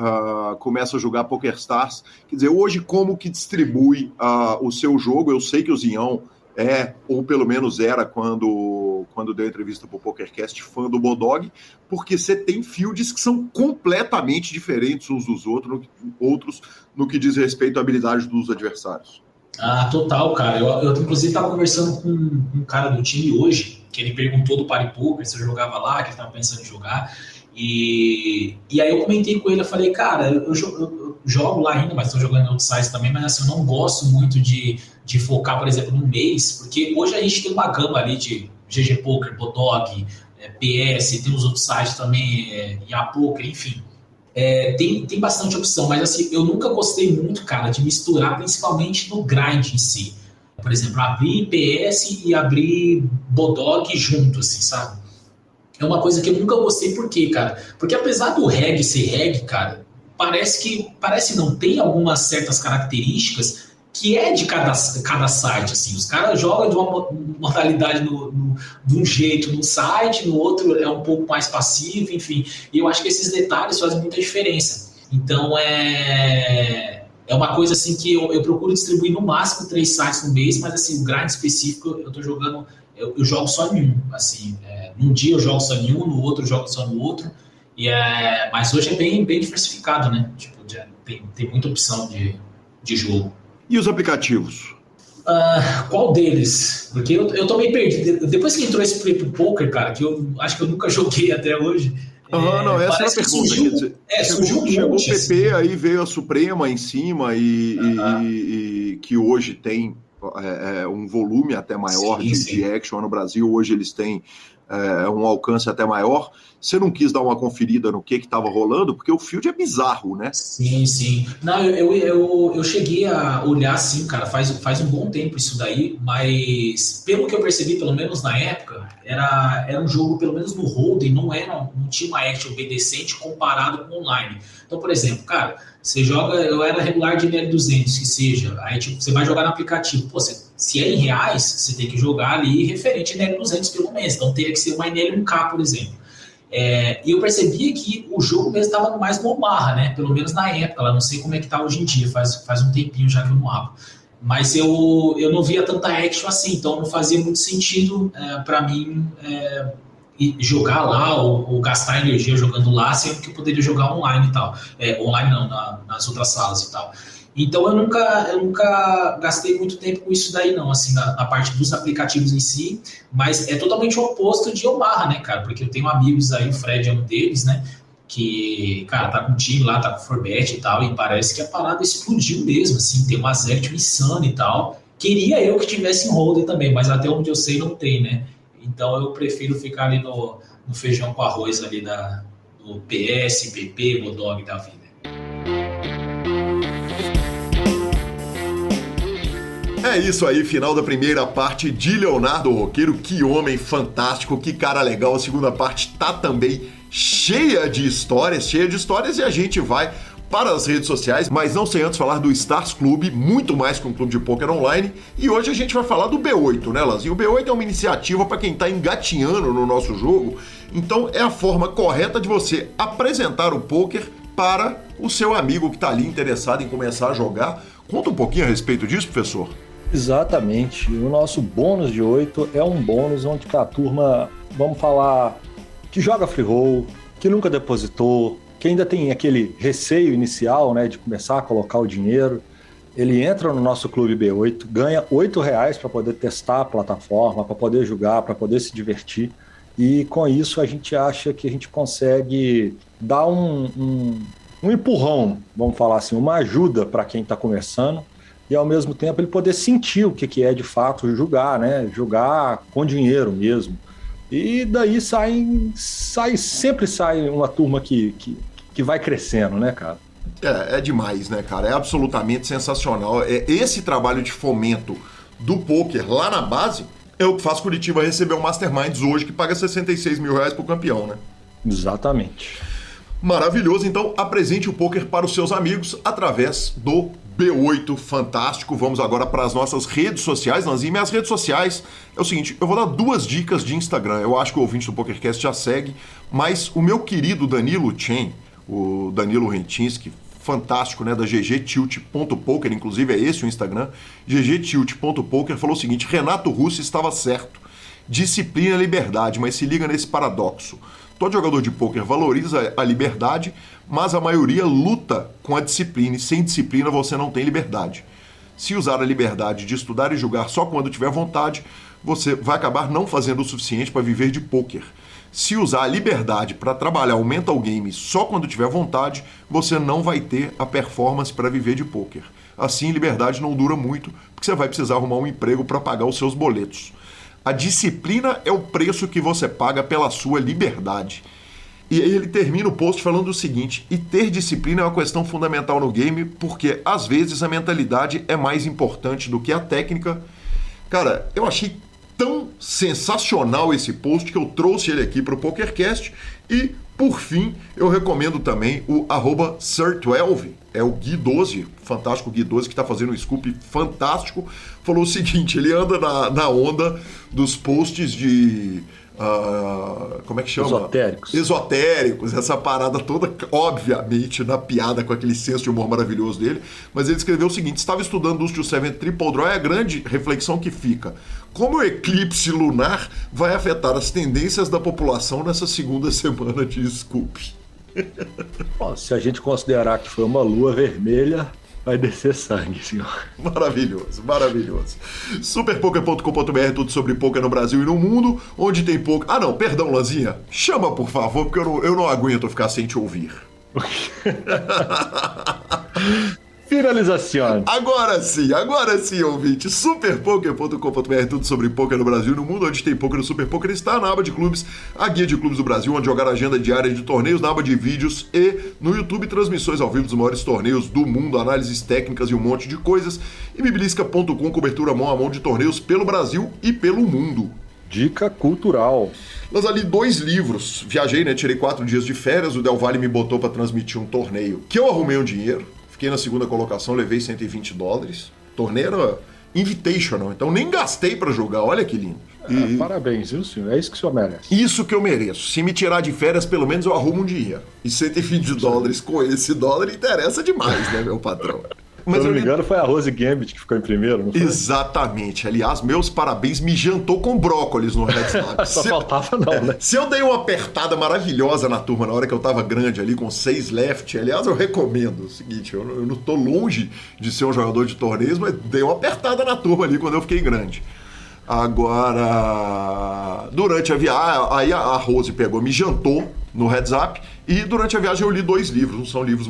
começa a jogar PokerStars, quer dizer, hoje como que distribui o seu jogo? Eu sei que o Zinhão ou pelo menos era quando deu entrevista para o PokerCast, fã do Bodog, porque você tem fields que são completamente diferentes uns dos outros no que diz respeito à habilidade dos adversários. Total, cara. Eu inclusive estava conversando com um cara do time hoje, que ele perguntou do Party Poker, se eu jogava lá, que ele estava pensando em jogar, e aí eu comentei com ele, eu falei, cara, eu jogo lá ainda, mas estou jogando em outros sites também, mas assim, eu não gosto muito de focar, por exemplo, no mês, porque hoje a gente tem uma gama ali de GG Poker, Bodog, PS, tem os outros sites também, Yapoker, enfim. Tem bastante opção, mas assim, eu nunca gostei muito, cara, de misturar, principalmente no grind em si. Por exemplo, abrir PS e abrir Bodog junto, assim, sabe? É uma coisa que eu nunca gostei, por quê, cara? Porque apesar do reg ser reg, cara, parece não, tem algumas certas características que é de cada site, assim. Os caras jogam de uma modalidade de um jeito num site, no outro é um pouco mais passivo, enfim. E eu acho que esses detalhes fazem muita diferença. Então, é uma coisa assim que eu procuro distribuir no máximo 3 sites no mês, mas assim, o grind específico eu tô jogando, eu jogo só em um, assim. Num dia eu jogo só em um, no outro eu jogo só no outro. Mas hoje é bem diversificado, né? Tipo, tem muita opção de jogo. E os aplicativos? Qual deles? Porque eu tô meio perdido. Depois que entrou esse Play pro Poker, cara, que eu acho que eu nunca joguei até hoje. Não, essa é a pergunta. Chegou o PP, assim. Aí veio a Suprema em cima e que hoje tem um volume até maior de action no Brasil. Hoje eles têm um alcance até maior. Você não quis dar uma conferida no que estava rolando? Porque o field é bizarro, né? Sim. Não, eu cheguei a olhar, sim, cara, faz um bom tempo isso daí, mas pelo que eu percebi, pelo menos na época, era um jogo, pelo menos no Hold'em, não tinha uma action bem decente comparado com online. Então, por exemplo, cara, você joga, eu era regular de NL200, que seja, aí tipo, você vai jogar no aplicativo, pô, se é em reais, você tem que jogar ali referente a NL200 pelo mês, então teria que ser uma NL1K, por exemplo. E eu percebia que o jogo mesmo estava mais no Omaha, né? Pelo menos na época, eu não sei como é que tá hoje em dia, faz um tempinho já que eu não abro. Mas eu não via tanta action assim, então não fazia muito sentido para mim jogar lá ou gastar energia jogando lá, sendo que eu poderia jogar online e tal. Online não, nas outras salas e tal. Então eu nunca gastei muito tempo com isso daí não, assim, na parte dos aplicativos em si, mas é totalmente o oposto de Omaha, né, cara, porque eu tenho amigos aí, o Fred é um deles, né, que, cara, tá com o time lá, tá com o Forbet e tal, e parece que a parada explodiu mesmo, assim, tem uma action insana e tal. Queria eu que tivesse em Hold'em também, mas até onde eu sei não tem, né, então eu prefiro ficar ali no feijão com arroz ali do PS, PP, Bodog da vida. É isso aí, final da primeira parte de Leonardo Roqueiro. Que homem fantástico, que cara legal. A segunda parte tá também cheia de histórias e a gente vai para as redes sociais, mas não sem antes falar do Stars Club, muito mais que um clube de poker online. E hoje a gente vai falar do B8, né, Lanzinho? O B8 é uma iniciativa para quem tá engatinhando no nosso jogo, então é a forma correta de você apresentar o poker para o seu amigo que tá ali interessado em começar a jogar. Conta um pouquinho a respeito disso, professor. Exatamente. O nosso bônus de 8 é um bônus onde a turma, vamos falar, que joga free roll, que nunca depositou, que ainda tem aquele receio inicial, né, de começar a colocar o dinheiro. Ele entra no nosso clube B8, ganha R$8 para poder testar a plataforma, para poder jogar, para poder se divertir. E com isso a gente acha que a gente consegue dar um empurrão, vamos falar assim, uma ajuda para quem está começando. E ao mesmo tempo ele poder sentir o que é de fato jogar, né? Jogar com dinheiro mesmo. E daí sempre sai uma turma que vai crescendo, né, cara? É demais, né, cara? É absolutamente sensacional. Esse trabalho de fomento do poker lá na base é o que faz Curitiba receber o Masterminds hoje, que paga R$66 mil pro campeão, né? Exatamente. Maravilhoso. Então, apresente o poker para os seus amigos através do B8 Fantástico. Vamos agora para as nossas redes sociais, Lanzinho. Minhas redes sociais é o seguinte, eu vou dar 2 dicas de Instagram. Eu acho que o ouvinte do PokerCast já segue, mas o meu querido Danilo Chen, o Danilo Rentinski, fantástico, né, da ggtilt.poker, inclusive é esse o Instagram, ggtilt.poker, falou o seguinte: Renato Russo estava certo. Disciplina é liberdade, mas se liga nesse paradoxo. Todo jogador de pôquer valoriza a liberdade, mas a maioria luta com a disciplina, e sem disciplina você não tem liberdade. Se usar a liberdade de estudar e jogar só quando tiver vontade, você vai acabar não fazendo o suficiente para viver de pôquer. Se usar a liberdade para trabalhar o mental game só quando tiver vontade, você não vai ter a performance para viver de pôquer. Assim, liberdade não dura muito, porque você vai precisar arrumar um emprego para pagar os seus boletos. A disciplina é o preço que você paga pela sua liberdade. E aí ele termina o post falando o seguinte: e ter disciplina é uma questão fundamental no game, porque às vezes a mentalidade é mais importante do que a técnica. Cara, eu achei tão sensacional esse post que eu trouxe ele aqui para o PokerCast. E, por fim, eu recomendo também o @Sir12, é o Gui12, fantástico Gui12, que está fazendo um scoop fantástico. Falou o seguinte: ele anda na onda dos posts de... como é que chama? Esotéricos, essa parada toda, obviamente, na piada com aquele senso de humor maravilhoso dele, mas ele escreveu o seguinte: estava estudando Deuce to Seven Triple Draw, é a grande reflexão que fica: como o eclipse lunar vai afetar as tendências da população nessa segunda semana de Scoop? Bom, se a gente considerar que foi uma lua vermelha, vai descer sangue, senhor. Maravilhoso, maravilhoso. Superpoker.com.br, tudo sobre poker no Brasil e no mundo, onde tem poker... Ah, não, perdão, Lanzinha. Chama, por favor, porque eu não aguento ficar sem te ouvir. Finalização. Agora sim, ouvinte. Superpoker.com.br, tudo sobre poker no Brasil e no mundo, onde tem poker. O Super Poker está na aba de clubes, a guia de clubes do Brasil, onde jogar a agenda diária de torneios, na aba de vídeos e no YouTube, transmissões ao vivo dos maiores torneios do mundo, análises técnicas e um monte de coisas. E Bibilisca.com, cobertura mão a mão de torneios pelo Brasil e pelo mundo. Dica cultural. Nós ali 2 livros. Viajei, né? Tirei 4 dias de férias. O Del Valle me botou para transmitir um torneio que eu arrumei um dinheiro. Fiquei na segunda colocação, levei $120. Torneio era invitational, então nem gastei pra jogar, olha que lindo. Parabéns, viu, senhor? É isso que o senhor merece. Isso que eu mereço. Se me tirar de férias, pelo menos eu arrumo um dinheiro. E $120 com esse dólar interessa demais, né, meu patrão? Mas se eu não me engano, foi a Rose Gambit que ficou em primeiro, não foi? Exatamente. Aliás, meus parabéns, me jantou com brócolis no Red Snap. Só faltava não, né? Se eu dei uma apertada maravilhosa na turma na hora que eu tava grande ali, com 6 left, aliás, eu recomendo o seguinte, eu não tô longe de ser um jogador de torneios, mas dei uma apertada na turma ali quando eu fiquei grande. Agora, durante a viagem, aí a Rose pegou, me jantou no Heads Up, e durante a viagem eu li 2 livros, não são livros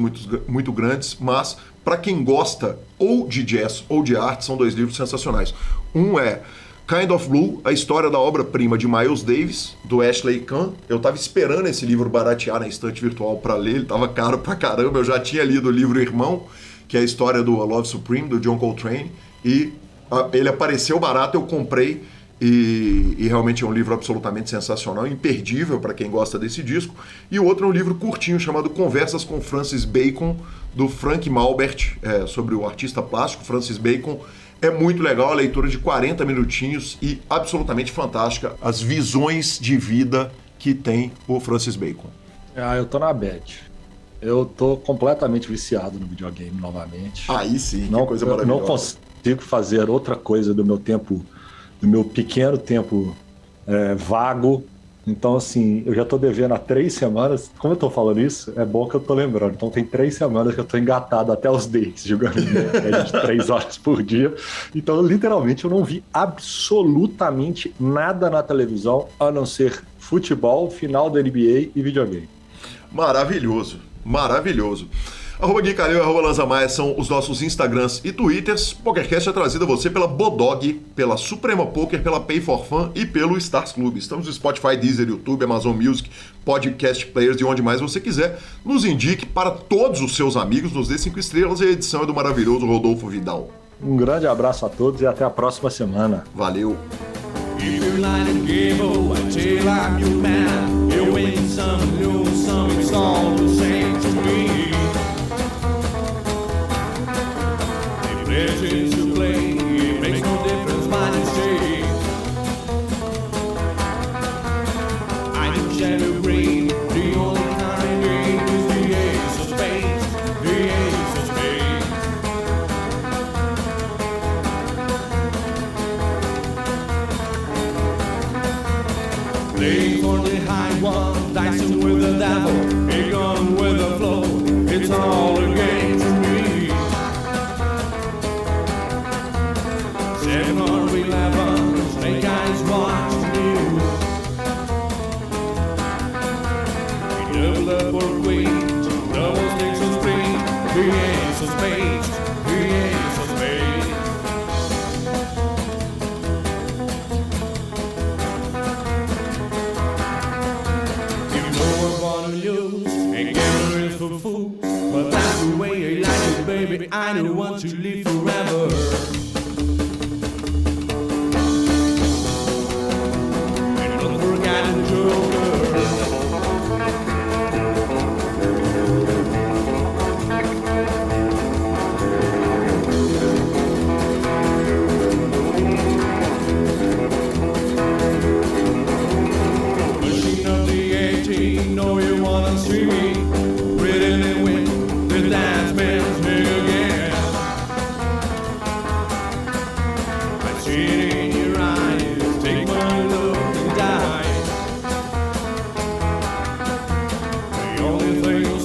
muito grandes, mas para quem gosta ou de jazz ou de arte, são 2 livros sensacionais. Um é Kind of Blue, a história da obra-prima de Miles Davis, do Ashley Kahn. Eu tava esperando esse livro baratear na estante virtual para ler, ele tava caro pra caramba, eu já tinha lido o livro Irmão, que é a história do A Love Supreme, do John Coltrane, e ele apareceu barato, eu comprei, e realmente é um livro absolutamente sensacional, imperdível para quem gosta desse disco. E o outro é um livro curtinho chamado Conversas com Francis Bacon, do Frank Malbert, sobre o artista plástico Francis Bacon. É muito legal, a leitura de 40 minutinhos e absolutamente fantástica, as visões de vida que tem o Francis Bacon. Eu tô na bad. Eu tô completamente viciado no videogame novamente. Aí sim, que coisa maravilhosa. Eu não consigo fazer outra coisa do meu tempo, do meu pequeno tempo vago. Então, assim, eu já tô devendo há 3 semanas. Como eu tô falando isso, é bom que eu tô lembrando. Então, tem 3 semanas que eu tô engatado até os dentes, jogando de 3 horas por dia. Então, literalmente, eu não vi absolutamente nada na televisão, a não ser futebol, final da NBA e videogame. Maravilhoso, maravilhoso. Gui Calil e Lanza Maia são os nossos Instagrams e Twitters. O PokerCast é trazido a você pela Bodog, pela Suprema Poker, pela Pay for Fun e pelo Stars Club. Estamos no Spotify, Deezer, YouTube, Amazon Music, Podcast Players, de onde mais você quiser. Nos indique para todos os seus amigos, nos dê 5 estrelas e a edição é do maravilhoso Rodolfo Vidal. Um grande abraço a todos e até a próxima semana. Valeu! If you line and give until I'm your man, you win some, lose some, it's all the same to me. The pleasures you play, it makes no difference what you say. I don't share the green, the only kind of game is the ace of spades, the ace of spades. Playing for the high one, dicing with the devil, a gun with the flow, it's all a game to me. 7 or 11, snake eyes watch the news. We double up or queen, double sticks of spring, the ace of spades, the ace of spades. For fools, but that's the way I like it, baby. I don't want to live forever. And don't forget the joker. Machine of the 18, know you wanna see me. The dance man's here again. I see it in your eyes. Take my love and die. The only thing